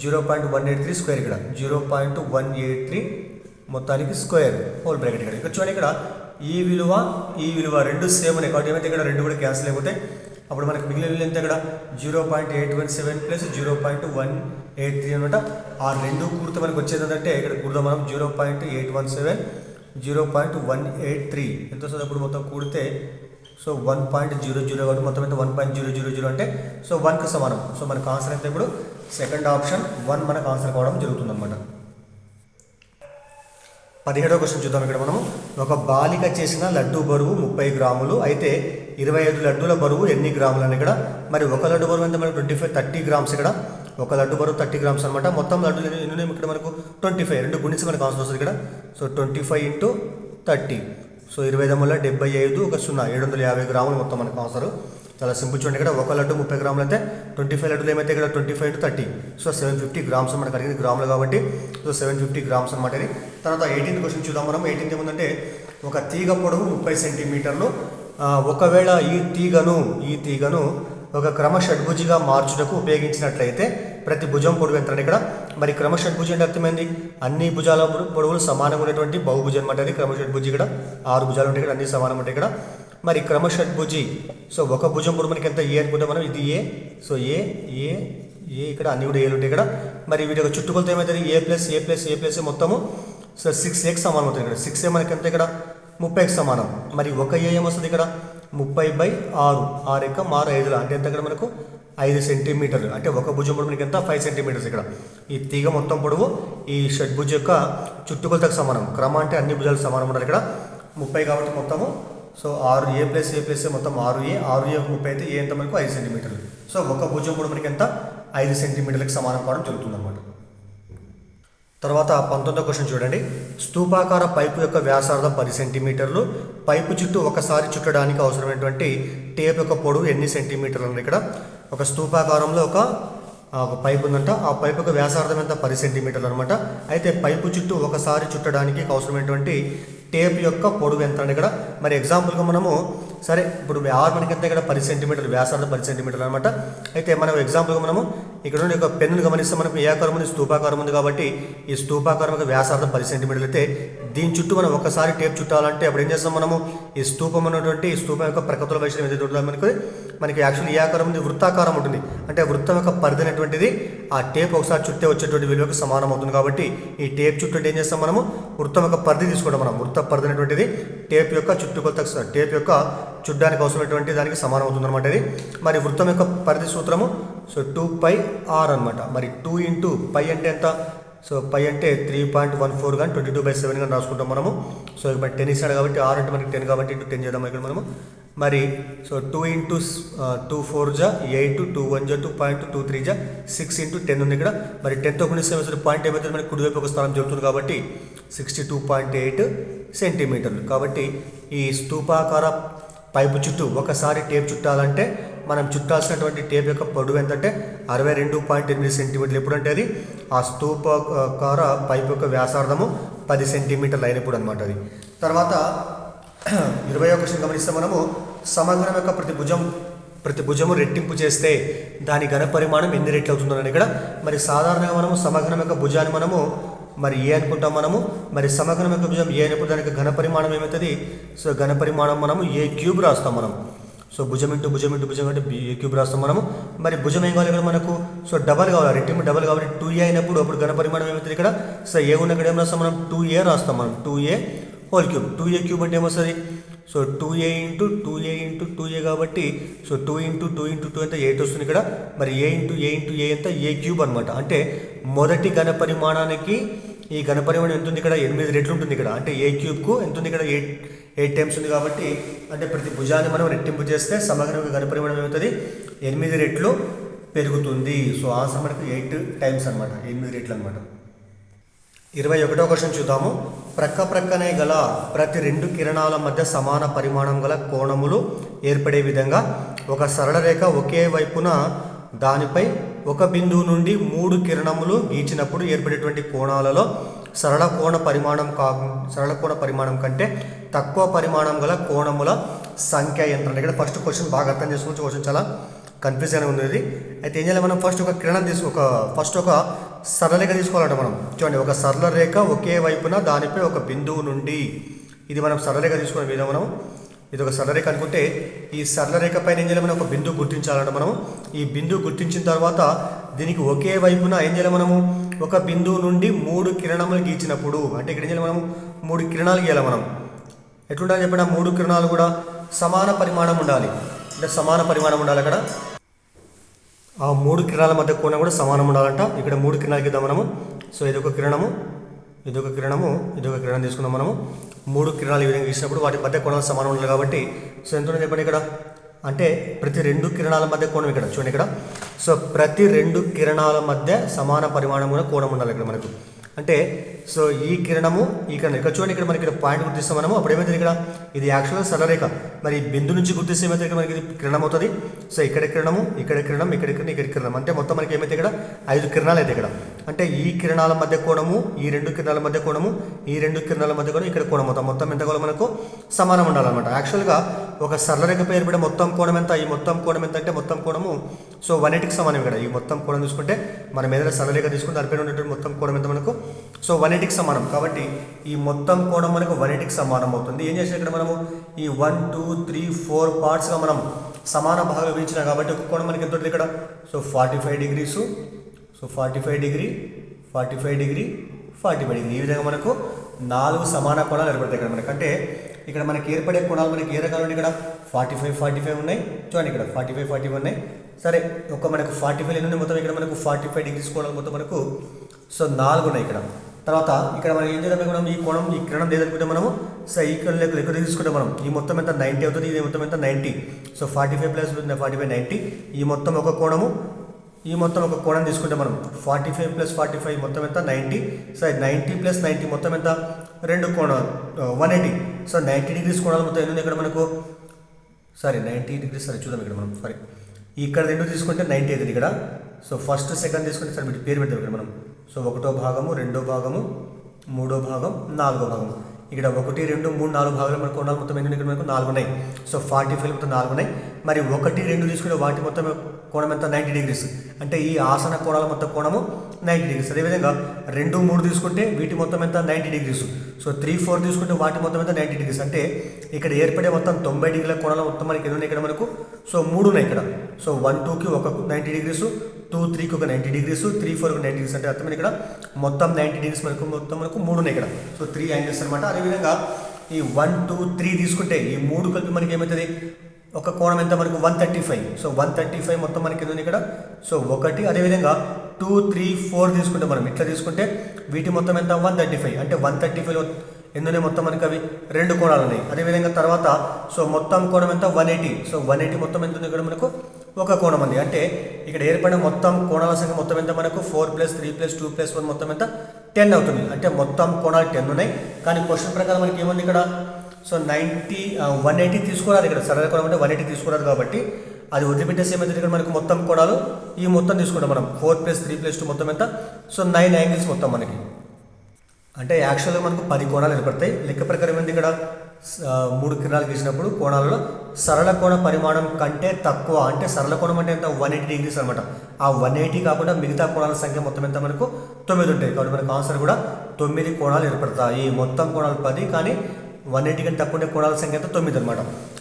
A: 0.183 స్క్వేర్ ఇక్కడ 0.183 మొత్తానికి స్క్వేర్ హోల్ బ్రాకెట్ ఇక్కడ. ఇక్కడ చూడండి, ఇక్కడ ఈ విలువ రెండు సేమ్ ఉన్నాయి కాబట్టి ఏమైతే ఇక్కడ 2 కూడా క్యాన్సిల్ అయిపోతాయి. అప్పుడు మనకి మిగిలిన విలువ ఎంత ఇక్కడ 0.817 ప్లస్ 0.183 అనమాట. ఆ రెండు కూడితే మనకు వచ్చేది ఏంటంటే ఇక్కడ కూడదాం మనం 0.817 0.183 ఎంత వస్తుంది అప్పుడు మొత్తం కూడితే సో 1.00 కాబట్టి మొత్తం ఎంత 1.000 అంటే సో 1కి సమానం. సో మనకు ఆన్సర్ అయితే ఇప్పుడు సెకండ్ ఆప్షన్ 1 మనకు ఆన్సర్ కావడం జరుగుతుంది అనమాట. 17వ క్వశ్చన్ చూద్దాం. ఇక్కడ మనము ఒక బాలిక చేసిన లడ్డు బరువు 30 గ్రాములు అయితే 25 లడ్డూల బరువు ఎన్ని గ్రాములు అని ఇక్కడ. మరి ఒక లడ్డు బరువు ఎంత మనకు 30 గ్రామ్స్ ఇక్కడ. ఒక లడ్డు బరువు 30 గ్రామ్స్ అనమాట. మొత్తం లడ్డూలు ఎన్ని ఉన్నాయి ఇక్కడ మనకు 25. రెండు గుణించి మనకు ఆన్సర్ వస్తుంది ఇక్కడ. సో 25 ఇంటూ 30 సో 25 వల్ల 75 ఒక 0 750 గ్రాములు మొత్తం మనకు ఆన్సర్. చాలా సింపుల్ చూడండి, ఇక్కడ ఒక లడ్డు 30 గ్రాములు అయితే 25 లడ్డులు ఏమైతే ఇక్కడ 25 ఇంటూ 30 సో 750 గ్రామ్స్ మనకు అడిగింది గ్రాములు కాబట్టి సో 750 గ్రామ్స్ అనమాట ఇది. తర్వాత 18th క్వశ్చన్ చూద్దాం మనం. 18th ఏముందంటే ఒక తీగ పొడవు 30 సెంటీమీటర్లు. ఒకవేళ ఈ తీగను ఒక క్రమ షడ్భుజిగా మార్చుటకు ఉపయోగించినట్లయితే ప్రతి భుజం పొడవు ఎంత ఇక్కడ. మరి క్రమ షడ్భుజి అంటే అర్థమైంది అన్ని భుజాల పొడవులు సమానంగా ఉన్నటువంటి బహుభుజం అనమాట. అది క్రమ షడ్భుజి. ఇక్కడ 6 భుజాలు ఉంటాయి ఇక్కడ, అన్ని సమానం ఉంటాయి ఇక్కడ. మరి క్రమ షడ్భుజి సో ఒక భుజం పొడవు మనకి ఎంత ఏ అనుకుంటే మనం ఇది ఏ. సో ఏ ఏ ఇక్కడ అన్ని కూడా ఏలు ఉంటాయి ఇక్కడ. మరి వీటి యొక్క చుట్టుకొలత ఏమవుతుంది ఏ ప్లస్ మొత్తము సో 6aకి సమానం అవుతుంది. ఇక్కడ 6a మనకి ఎంత ఇక్కడ 30కి సమానం. మరి ఒక ఏ ఏమొస్తుంది ఇక్కడ 30/6 6 యొక్క మారు 5 అంటే ఎంత ఇక్కడ మనకు 5 సెంటీమీటర్లు. అంటే ఒక భుజం పొడవు మనకి ఎంత 5 సెంటీమీటర్స్. ఇక్కడ ఈ తీగ మొత్తం పొడవు ఈ షడ్భుజ యొక్క చుట్టుకొలతకు సమానం. క్రమ అంటే అన్ని భుజాలు సమానం ఉండాలి. ఇక్కడ 30 కాబట్టి మొత్తము సో 6 ఏ మొత్తం 6a 30 అయితే ఏ ఎంత మనకు 5 సెంటీమీటర్లు. సో ఒక భుజం పొడవు మనకి ఎంత 5 సెంటీమీటర్లకు సమానం కావడం జరుగుతుంది అన్నమాట. తర్వాత 19వ క్వశ్చన్ చూడండి. స్తూపాకార పైపు యొక్క వ్యాసార్థం 10 సెంటీమీటర్లు. పైపు చుట్టూ ఒకసారి చుట్టడానికి అవసరమైనటువంటి టేప్ యొక్క పొడవు ఎన్ని సెంటీమీటర్లు ఉంది. ఇక్కడ ఒక స్తూపాకారంలో ఒక పైపు ఉందంట. ఆ పైపు యొక్క వ్యాసార్థం ఎంత 10 సెంటీమీటర్లు అనమాట. అయితే పైపు చుట్టూ ఒకసారి చుట్టడానికి అవసరమైనటువంటి టేప్ యొక్క పొడవు ఎంత అండి ఇక్కడ. మరి ఎగ్జాంపుల్గా మనము సరే ఇప్పుడు మనకి ఎంత ఇక్కడ 10 సెంటీమీటర్లు వ్యాసార్థం 10 సెంటీమీటర్లు అనమాట. అయితే మనం ఎగ్జాంపుల్గా మనము ఇక్కడ నుండి ఒక పెన్నును గమనిస్తే మనకు ఏ ఆకారం ఉంది స్తూపాకారం ఉంది కాబట్టి ఈ స్తూపాకారం యొక్క వ్యాసార్థం 10 సెంటీమీటర్లు అయితే దీని చుట్టూ మనం ఒకసారి టేప్ చుట్టాలంటే అప్పుడు ఏం చేస్తాం మనము ఈ స్తూపం ఉన్నటువంటి ఈ స్తూపం యొక్క ప్రకృతుల వైశాల్యం ఏదైతే ఉంటుందో మనకి యాక్చువల్లీ ఏ ఆకారం ఉంది వృత్తాకారం ఉంటుంది. అంటే వృత్తం యొక్క పరిధి అనేటువంటిది ఆ టేప్ ఒకసారి చుట్టే వచ్చేటువంటి విలువకు సమానం అవుతుంది. కాబట్టి ఈ టేప్ చుట్టూ ఏం చేస్తాం మనము వృత్తం యొక్క పరిధి తీసుకోవడం. మనం వృత్త పరిధి అనేటువంటిది టేప్ యొక్క చుట్టుకొలత టేప్ యొక్క చుడ్డానికి అవసరమైనటువంటి దానికి సమానం అవుతుంది అనమాట. ఇది మరి వృత్తం యొక్క పరిధి సూత్రము సో 2πr అనమాట. మరి 2 × π అంటే ఎంత సో π అంటే 3.14 కానీ 22/7 కానీ రాసుకుంటాం మనము. సో ఇక్కడ 10 ఇస్తాడు కాబట్టి r అంటే మనకి 10 కాబట్టి 10 చేద్దాం ఇక్కడ మనము. మరి సో 2 × 2 4 జా 8 2 1 జా 2.23 జా 6 × 10 ఉంది ఇక్కడ. మరి 10తో గుణిస్తే పాయింట్ ఏమైతే మనకి కుడివైపు ఒక స్థానం జరుగుతుంది కాబట్టి 62.8 సెంటీమీటర్లు. కాబట్టి ఈ స్తూపాకార పైపు చుట్టూ ఒకసారి టేప్ చుట్టాలంటే మనం చుట్టాల్సినటువంటి టేప్ యొక్క పొడవు ఎంతంటే 62.8 సెంటీమీటర్లు. ఎప్పుడంటే అది ఆ స్తూపాకార పైపు యొక్క వ్యాసార్థము 10 సెంటీమీటర్లు అయినప్పుడు అనమాట. అది తర్వాత 20వ క్వశ్చన్ గమనిస్తే మనము సమగ్రం యొక్క ప్రతి భుజము రెట్టింపు చేస్తే దాని ఘన పరిమాణం ఎన్ని రెట్లు అవుతుందని ఇక్కడ. మరి సాధారణంగా మనము సమగ్రం యొక్క భుజాన్ని మనము మరి ఏ అనుకుంటాం మనము. మరి సమగ్రం యొక్క భుజం ఏ అయినప్పుడు దానికి ఘన పరిమాణం ఏమవుతుంది సో ఘన పరిమాణం మనము a³ రాస్తాం మనం. సో భుజం ఇంటూ భుజం అంటే a³ రాస్తాం మనము. మరి భుజం ఏం కావాలి ఇక్కడ మనకు సో డబల్ కావాలి రెట్టింపు డబల్ కాబట్టి 2a అయినప్పుడు అప్పుడు ఘన పరిమాణం ఏమవుతుంది ఇక్కడ సో ఏ ఉన్న ఇక్కడ ఏం రాస్తాం మనం 2a రాస్తాం మనం 2a³ 2a³ అంటే ఏమొస్తుంది సో 2a × 2a కాబట్టి సో 2 × 2 × 2 అంటే 8 వస్తుంది ఇక్కడ. మరి a × a అంతా a³ అనమాట. అంటే మొదటి ఘన పరిమాణానికి ఈ ఘన పరిమాణం ఎంత ఉంది ఇక్కడ 8 రెట్లు ఉంటుంది ఇక్కడ. అంటే a³ ఎంత ఉంది ఇక్కడ 8 టైమ్స్ ఉంది కాబట్టి అంటే ప్రతి భుజాన్ని మనం రెట్టింపు చేస్తే సమగ్ర ఘన పరిమాణం ఏమవుతుంది 8 రెట్లు పెరుగుతుంది. సో ఆన్సర్ మనకు 8 టైమ్స్ అనమాట 8 రెట్లు అనమాట. 21వ క్వశ్చన్ చూద్దాము. ప్రక్కనే గల ప్రతి 2 కిరణాల మధ్య సమాన పరిమాణం గల కోణములు ఏర్పడే విధంగా ఒక సరళ రేఖ ఒకే వైపున దానిపై ఒక బిందువు నుండి 3 కిరణములు గీచినప్పుడు ఏర్పడేటువంటి కోణాలలో సరళ కోణ పరిమాణం కంటే తక్కువ పరిమాణం గల కోణముల సంఖ్య ఎంత. ఇక్కడ ఫస్ట్ క్వశ్చన్ బాగా అర్థం చేసుకోవచ్చు. క్వశ్చన్ చాలా కన్ఫ్యూజన్గా ఉంది ఇది. అయితే ఏం చేయాలి మనం ఫస్ట్ ఒక కిరణం ఫస్ట్ ఒక సరళ రేఖ తీసుకోవాలంట మనం. చూడండి ఒక సరళ రేఖ ఒకే వైపున దానిపై ఒక బిందువు నుండి ఇది మనం సరళ రేఖ తీసుకునే విధంగా మనం ఇది ఒక సరళ రేఖ అనుకుంటే ఈ సరళ రేఖ పైన ఏం చేయాలి మనం ఒక బిందువు గుర్తించాలంట మనం. ఈ బిందువు గుర్తించిన తర్వాత దీనికి ఒకే వైపున ఏం చేయాలి మనము ఒక బిందువు నుండి 3 కిరణములు గీచినప్పుడు అంటే ఇక్కడ ఏం చేయాలి మనం 3 కిరణాలు గీయాలి మనం. ఎట్లుండాలి చెప్పండి 3 కిరణాలు కూడా సమాన పరిమాణం ఉండాలి. అంటే సమాన పరిమాణం ఉండాలి అక్కడ. ఆ 3 కిరణాల మధ్య కోణం కూడా సమానం ఉండాలంట. ఇక్కడ 3 కిరణాలు గీద్దాం మనము. సో ఇదొక కిరణము ఇదొక కిరణం తీసుకున్నాం మనము. 3 కిరణాలు ఈ విధంగా గీసినప్పుడు వాటి మధ్య కోణాలు సమానం ఉండాలి కాబట్టి సో ఎంత ఉంది చెప్పండి ఇక్కడ అంటే ప్రతి 2 కిరణాల మధ్య కోణం ఇక్కడ చూడండి ఇక్కడ. సో ప్రతి 2 కిరణాల మధ్య సమాన పరిమాణం కూడా కోణం ఉండాలి ఇక్కడ మనకు. అంటే సో ఈ కిరణము ఇక్కడ చూడండి ఇక్కడ మనకి పాయింట్ గుర్తిస్తాం మనము. అప్పుడు ఏమవుతుంది ఇక్కడ ఇది యాక్చువల్గా సరళరేఖ. మరి బిందు నుంచి గుర్తిస్తే ఏమైతే ఇక్కడ మనకి కిరణం అవుతుంది. సో ఇక్కడ కిరణం ఇక్కడ కిరణం అంటే మొత్తం మనకి ఏమైతే ఇక్కడ 5 కిరణాలు అయితే ఇక్కడ. అంటే ఈ కిరణాల మధ్య కోణము ఈ 2 కిరణాల మధ్య కోణము ఈ 2 కిరణాల మధ్య కోణం ఇక్కడ కోణం మొత్తం ఎంత కోణం మనకు సమానం ఉండాలన్నమాట. యాక్చువల్గా ఒక సరళరేఖపై ఏర్పడే మొత్తం కోణం ఎంత ఈ మొత్తం కోణం ఎంత అంటే మొత్తం కోణము సో 180కి సమానం ఇక్కడ. ఈ మొత్తం కోణం తీసుకుంటే మనం ఏదైనా సరళరేఖ తీసుకుంటే దానిపైన ఉన్నటువంటి మొత్తం కోణం ఎంత మనకు సో 180కి సమానం. కాబట్టి ఈ మొత్తం కోణం మనకు 180కి సమానం అవుతుంది. ఏం చేసినా ఇక్కడ మనము ఈ 1 2 3 4 పార్ట్స్గా మనం సమాన భాగాలు విభజించిన కాబట్టి ఒక కోణం మనకి ఎంత ఉంటుంది ఇక్కడ? So 45 degrees, so 45 degree, 45 degree, 45 degree. ఈ విధంగా మనకు 4 సమాన కోణాలు ఏర్పడతాయి ఇక్కడ మనకి. అంటే ఇక్కడ మనకి ఏర్పడే కోణాలు మనకి ఏ రకాలు ఉన్నాయి? ఇక్కడ 45, 45 ఉన్నాయి. చూడండి ఇక్కడ 45, 45 ఉన్నాయి. సరే, ఒక మనకు 45 ఎన్ని ఉన్నాయి మొత్తం? ఇక్కడ మనకు 45 డిగ్రీస్ కోణాలు మొత్తం మనకు సో 4 ఉన్నాయి ఇక్కడ. తర్వాత ఇక్కడ మనం ఏం చేద్దాం? మనం ఈ కోణం ఈ కిరణం లేదనుకుంటే మనము సో ఈ లెక్క తీసుకుంటే మనం ఈ మొత్తం ఎంత 90 అవుతుంది. ఇది మొత్తం ఎంత 90. So 45 plus 45 90. ఈ మొత్తం ఒక కోణము, ఈ మొత్తం ఒక కోణం తీసుకుంటే మనం 45 ప్లస్ 45 మొత్తం ఎంత 90. సో 90 ప్లస్ 90 మొత్తం ఎంత? 2 కోణాలు 180. సో 90 డిగ్రీస్ కోణాలు మొత్తం ఎన్ని ఇక్కడ మనకు? Sorry 90 degrees. సరే చూద్దాం ఇక్కడ మనం. సారీ ఇక్కడ 2 తీసుకుంటే 90 అవుతుంది ఇక్కడ. సో ఫస్ట్ సెకండ్ తీసుకుంటే సరే వీటి పేరు పెడతాం ఇక్కడ మనం. సో 1వ భాగము, 2వ భాగము, 3వ భాగం, 4వ భాగం. ఇక్కడ 1, 2, 3, 4 భాగాలు మనకు కోణాలు మొత్తం ఎన్ని ఇక్కడ మనకు 4 ఉన్నాయి. సో 45 మొత్తం 4 ఉన్నాయి. మరి 1, 2 తీసుకుంటే వాటి మొత్తం కోణం ఎంత? 90 డిగ్రీస్. అంటే ఈ ఆసన కోణాల మొత్తం కోణము 90 డిగ్రీస్. అదేవిధంగా 2, 3 తీసుకుంటే వీటి మొత్తం ఎంత? 90 డిగ్రీస్. సో 3, 4 తీసుకుంటే వాటి మొత్తం ఎంత? 90 డిగ్రీస్. అంటే ఇక్కడ ఏర్పడే మొత్తం 90 డిగ్రీల కోణాలు మొత్తం మనకి ఎన్ని ఉన్నాయి ఇక్కడ మనకు? సో 3 ఉన్నాయి ఇక్కడ. సో 1, 2కి ఒక 90 డిగ్రీస్, 2, 3కి ఒక 90 డిగ్రీస్, 3, 4కి 90 డిగ్రీస్. అంటే అర్థం ఇక్కడ మొత్తం 90 డిగ్రీస్ మనకు మొత్తం మనకు 3 ఉన్నాయి ఇక్కడ. సో 3 యాంగిల్స్ అనమాట. అదేవిధంగా ఈ 1, 2, 3 తీసుకుంటే ఈ 3 కలిపి మనకి ఏమవుతుంది? ఒక కోణం ఎంత మనకు? 135. సో 135 మొత్తం మనకి ఉంది ఇక్కడ. సో 1. అదేవిధంగా 2, 3, 4 తీసుకుంటే మనం ఇట్లా తీసుకుంటే వీటి మొత్తం ఎంత? 135. అంటే 135లో ఎందునే మొత్తం మనకి అవి 2 కోణాలు ఉన్నాయి. అదేవిధంగా తర్వాత సో మొత్తం కోణం ఎంత? 180. సో 180 మొత్తం ఎంత ఉంది ఇక్కడ మనకు? ఒక కోణం ఉంది. అంటే ఇక్కడ ఏర్పడిన మొత్తం కోణాల సంఖ్య మొత్తం ఎంత మనకు? 4 + 3 + 2 + 1 మొత్తం ఎంత? 10 అవుతుంది. అంటే మొత్తం కోణాలు 10 ఉన్నాయి. కానీ క్వశ్చన్ ప్రకారం మనకి ఏముంది ఇక్కడ? సో 180 తీసుకోరాదు ఇక్కడ. సరళ కోణం అంటే 180 తీసుకోరాదు కాబట్టి అది వదిలిపెట్టేసి ఏమైతే ఇక్కడ మనకు మొత్తం కోణాలు ఈ మొత్తం తీసుకుంటాం మనం. 4 + 3 + 2 మొత్తం ఎంత? సో 9 యాంగిల్స్ మొత్తం మనకి. అంటే యాక్చువల్గా మనకు 10 కోణాలు ఏర్పడతాయి. లెక్క ప్రకారం ఏంటి ఇక్కడ? 3 కిరణాలు గీసినప్పుడు కోణాలలో సరళ కోణ పరిమాణం కంటే తక్కువ. అంటే సరళ కోణం అంటే ఎంత? 180 డిగ్రీస్ అనమాట. ఆ 180 కాకుండా మిగతా కోణాల సంఖ్య మొత్తం ఎంత మనకు? 9 ఉంటాయి. కాబట్టి మనకు ఆన్సర్ కూడా 9 కోణాలు ఏర్పడతాయి. మొత్తం కోణాలు 10, కానీ 180 కంటే తక్కువ ఉండే కోణాల సంఖ్య ఎంత? 9 అనమాట.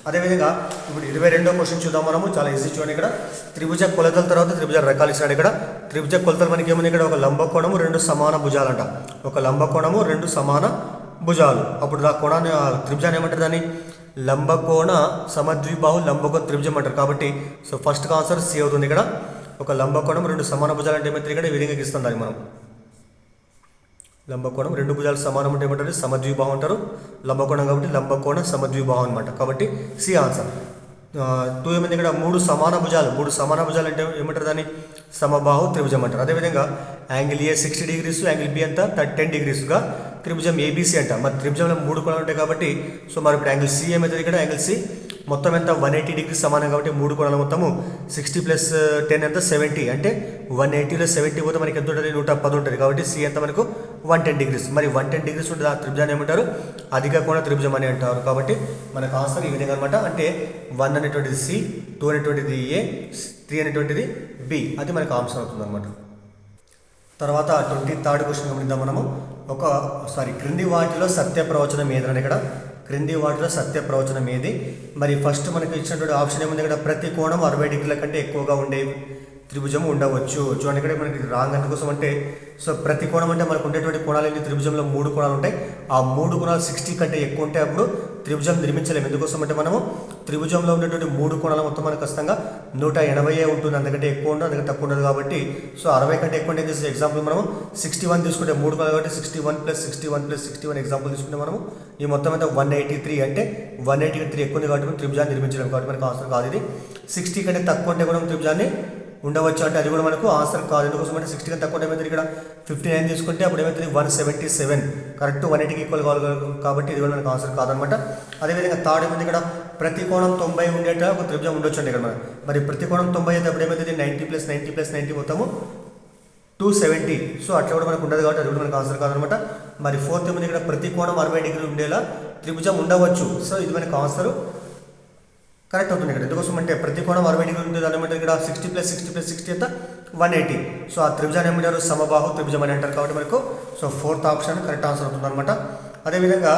A: అదేవిధంగా ఇప్పుడు 22వ క్వశ్చన్ చూద్దాం మనము. చాలా ఈజీ చూడండి. ఇక్కడ త్రిభుజ కొలతల తర్వాత త్రిభుజ రకాలు ఇచ్చినాడు. ఇక్కడ త్రిభుజ కొలతలు మనకి ఏముంది? ఇక్కడ ఒక లంబకోణము, 2 సమాన భుజాలు అంట. ఒక లంబకోణము, 2 సమాన భుజాలు. అప్పుడు ఆ కోణాన్ని త్రిభుజాన్ని ఏమంటారు? దాన్ని లంబకోణ సమద్విబాహు లంబకోణ త్రిభుజం అంటారు. కాబట్టి సో ఫస్ట్ ఆన్సర్ సి అవుతుంది. ఇక్కడ ఒక లంబకోణం, 2 సమాన భుజాలు అంటే ఏమంటారు? ఇక్కడ ఈ విధంగా గీస్తాం దాన్ని మనం. లంబకోణం 2 భుజాలు సమానం అంటే ఏమంటారు? సమద్విబాహు అంటారు. లంబకోణం కాబట్టి లంబకోణ సమద్విబాహు అనమాట. కాబట్టి సి ఆన్సర్. 2 ఏమైంది? ఇక్కడ 3 సమాన భుజాలు. 3 సమాన భుజాలు అంటే ఏమంటారు? దాన్ని సమబాహు త్రిభుజం అంటారు. అదేవిధంగా angle A 60 degrees, angle B అంతా 10 డిగ్రీస్గా త్రిభుజం ఏబీసీ అంట. మరి త్రిభుజంలో 3 కోణాలు ఉంటాయి కాబట్టి సో మరి ఇప్పుడు యాంగిల్ సి ఏమవుతుంది? ఇక్కడ యాంగిల్ సి మొత్తం ఎంత? 180 డిగ్రీస్ సమానం కాబట్టి 3 కోణాలు మొత్తము 60 + 10 ఎంత? 70. అంటే 180లో 70 పోతే మనకి ఎంత ఉంటుంది? 110 ఉంటుంది. కాబట్టి సి ఎంత మనకు? 110 డిగ్రీస్. మరి 110 డిగ్రీస్ ఉంటుంది. ఆ త్రిభుజాన్ని ఏమంటారు? అధిక కోణ త్రిభుజం అని అంటారు. కాబట్టి మనకు ఆన్సర్ ఈ విధంగా అనమాట. అంటే 1 అనేటువంటిది సి, 2 అనేటువంటిది ఏ, 3 అనేటువంటిది బి. అది మనకు ఆన్సర్ అవుతుంది అనమాట. తర్వాత 23rd క్వశ్చన్ గమనిద్దాం మనము. క్రింది వాటిలో సత్య ప్రవచనం ఏదని ఇక్కడ క్రింది వాటిలో సత్య ప్రవచనం ఏది? మరి ఫస్ట్ మనకి ఇచ్చినటువంటి ఆప్షన్ ఏముంది? ఇక్కడ ప్రతి కోణం 60 డిగ్రీల కంటే ఎక్కువగా ఉండే త్రిభుజం ఉండవచ్చు. చూడండి ఇక్కడ మనకి రాంగ్ అందుకోసం అంటే సో ప్రతి కోణం అంటే మనకు ఉండేటువంటి కోణాలు ఏంటి? త్రిభుజంలో 3 కోణాలు ఉంటాయి. ఆ 3 కోణాలు 60 కంటే ఎక్కువ ఉంటే అప్పుడు త్రిభుజం నిర్మించలేము. ఎందుకోసం అంటే మనము త్రిభుజంలో ఉన్నటువంటి 3 కోణాల మొత్తం మనకు ఖచ్చితంగా 180 ఉంటుంది. అందుకంటే ఎక్కువ ఉండదు, అందుకంటే తక్కువ ఉండదు. కాబట్టి సో 60 కంటే ఎక్కువ అంటే ఎగ్జాంపుల్ మనము 61 తీసుకుంటే 3 కోణాలు కాబట్టి 61 + 61 + 61 ఎగ్జాంపుల్ తీసుకుంటే మనము ఈ మొత్తం అయితే 183. అంటే 183 ఎక్కువ ఉంది కాబట్టి మనం త్రిభుజాన్ని నిర్మించలేము. కాబట్టి మనకు ఆన్సర్ కాదు ఇది. 60 కంటే తక్కువ ఉంటే కూడా త్రిభుజాన్ని ఉండవచ్చు అంటే అది కూడా మనకు ఆన్సర్ కాదు. ఎందుకోసం అంటే 60 కంటే తక్కువ ఏమవుతుంది? ఇక్కడ 59 తీసుకుంటే అప్పుడు ఏమవుతుంది? 177. కరెక్ట్ 180కి ఈక్వల్ కావాలి కాబట్టి ఇది కూడా మనకు ఆన్సర్ కాదనమాట. అదేవిధంగా థర్డ్ ఏమైంది? ఇక్కడ ప్రతి కోణం 90 ఉండేట ఒక త్రిభుజం ఉండొచ్చు అంటే ఇక్కడ మరి ప్రతి కోణం 90 అయితే అప్పుడు ఏమవుతుంది? 90 + 90 + 90 మొత్తము 270. సో అట్లా కూడా మనకు ఉండదు కాబట్టి అది కూడా మనకు ఆన్సర్ కాదనమాట. మరి ఫోర్త్ ఏమైంది? ఇక్కడ ప్రతి కోణం 60 డిగ్రీలు ఉండేలా త్రిభుజం ఉండవచ్చు. సో ఇది మనకు ఆన్సర్ కరెక్ట్ అవుతుంది. ఇక్కడ ఎందుకోసం అంటే ప్రతి కోణం 60 డిగ్రీలు ఉంటుంది అనమాట. ఇక్కడ 60 + 60 + 60 ఎంత? 180. సో ఆ త్రిభుజాన్ని ఏమంటారు? సమబాహు త్రిభుజం అని అంటారు. కాబట్టి మనకు so fourth option correct answer అవుతుంది అనమాట. అదేవిధంగా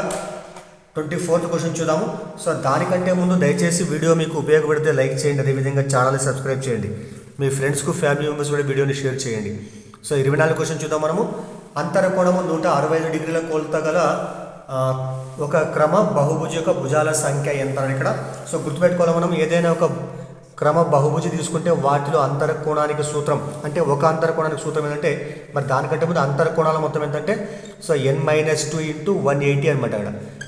A: 24th క్వశ్చన్ చూద్దాము. సో దానికంటే ముందు దయచేసి వీడియో మీకు ఉపయోగపడితే లైక్ చేయండి, అదేవిధంగా ఛానల్ని సబ్స్క్రైబ్ చేయండి, మీ ఫ్రెండ్స్కు ఫ్యామిలీ మెంబర్స్ కూడా వీడియోని షేర్ చేయండి. సో 24 క్వశ్చన్ చూద్దాం మనము. అంతరకోణము 165 డిగ్రీల కోల్త గల ఒక క్రమ బహుభుజి యొక్క భుజాల సంఖ్య ఎంత అని ఇక్కడ. సో గుర్తుపెట్టుకోవాలి, మనం ఏదైనా ఒక క్రమ బహుభుజి తీసుకుంటే వాటిలో అంతరకోణానికి సూత్రం అంటే ఒక అంతరకోణానికి సూత్రం ఏంటంటే మరి దానికంటే ముందు అంతరకోణాల మొత్తం ఏంటంటే సో n-2 × 180 అనమాట.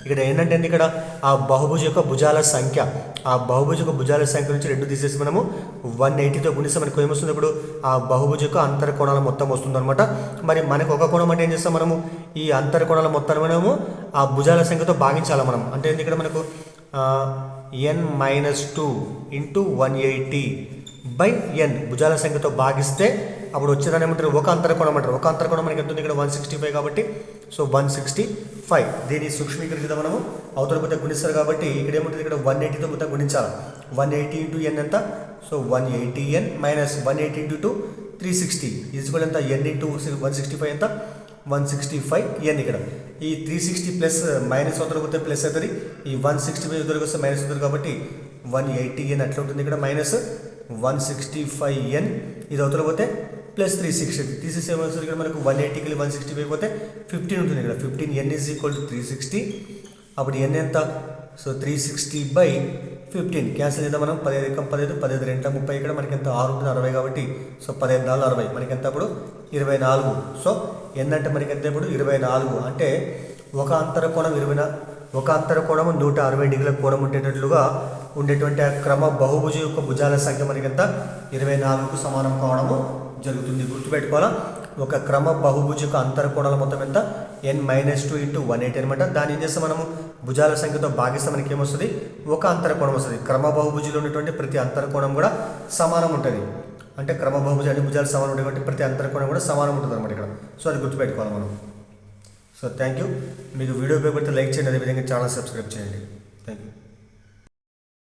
A: ఇక్కడ ఏంటంటే ఇక్కడ ఆ బహుభుజి యొక్క భుజాల సంఖ్య, ఆ బహుభుజి యొక్క భుజాల సంఖ్య నుంచి 2 తీసేసి మనము 180తో గుణిస్తే మనకు ఏమొస్తుంది, ఇప్పుడు ఆ బహుభుజి యొక్క అంతరకోణాల మొత్తం వస్తుంది అనమాట. మరి మనకు ఒక కోణం అంటే ఏం చేస్తాం మనము, ఈ అంతరకోణాల మొత్తాన్ని మనము ఆ భుజాల సంఖ్యతో భాగించాలి మనం. అంటే ఇక్కడ మనకు n-2 × 180/n భుజాల సంఖ్యతో భాగిస్తే అప్పుడు వచ్చేదాన్ని ఏమంటారు, ఒక అంతరకోణం అంటారు. ఒక అంతరకోణం మనకి ఎంత ఉంది ఇక్కడ 165 కాబట్టి సో 165. దీన్ని సూక్ష్మీకరించడం మనము అవతల మొత్తం గుణిస్తారు కాబట్టి ఇక్కడ ఏముంటుంది, ఇక్కడ 180తో మొత్తం గుణించాలి. 180 × n ఎంత, సో 180n - 180 × 2 360 ఈజ్వల్ ఎంత, n × 165 ఎంత 165n. ఇక్కడ ఈ 360 ప్లస్ మైనస్ అవతల పోతే ప్లస్ అవుతుంది, ఈ 165 ఎదురుకు వస్తే మైనస్ అవుతుంది కాబట్టి 180n అట్లా ఉంటుంది. ఇక్కడ మైనస్ 165n ఇది అవతల పోతే ప్లస్ 360 ఏమవుతుంది, ఇక్కడ మనకు 180కి 165 పోతే 15 ఉంటుంది. ఇక్కడ 15n = 360. అప్పుడు n ఎంత, సో 360/15 క్యాన్సిల్ చేద్దాం మనం. 15 × 15 15 2 30 ఇక్కడ మనకి ఎంత 6 ఉంటుంది 60 కాబట్టి సో 15 4 60 మనకి ఎంత అప్పుడు 24. సో n అంటే మనకి ఎంత ఇప్పుడు 24. అంటే ఒక అంతరకోణం 160 డిగ్రీల కోణం ఉండేటట్లుగా ఉండేటువంటి ఆ క్రమ బహుభుజి యొక్క భుజాల సంఖ్య మనకి ఎంత 24కు సమానం కావడము జరుగుతుంది. గుర్తుపెట్టుకోవాలా, ఒక క్రమ బహుభుజి యొక్క అంతరకోణాల మొత్తం ఎంత n-2 × 180 అనమాట. దాన్ని ఏం చేస్తాం మనము భుజాల సంఖ్యతో భాగిస్తే మనకి ఏమొస్తుంది, ఒక అంతరకోణం వస్తుంది. క్రమ బహుభుజిలో ఉన్నటువంటి ప్రతి అంతరకోణం కూడా సమానం ఉంటుంది. అంటే క్రమ బహుభుజి అన్ని భుజాలు సమానం ఉంటాయి కాబట్టి ప్రతి అంతరకోణం కూడా సమానం ఉంటుంది అనమాట ఇక్కడ. సో అది గుర్తుపెట్టుకోవాలి మనం. So thank you. మీకు వీడియో ఉపయోగపడితే లైక్ చేయండి, అదేవిధంగా ఛానల్ సబ్స్క్రైబ్ చేయండి. Thank you.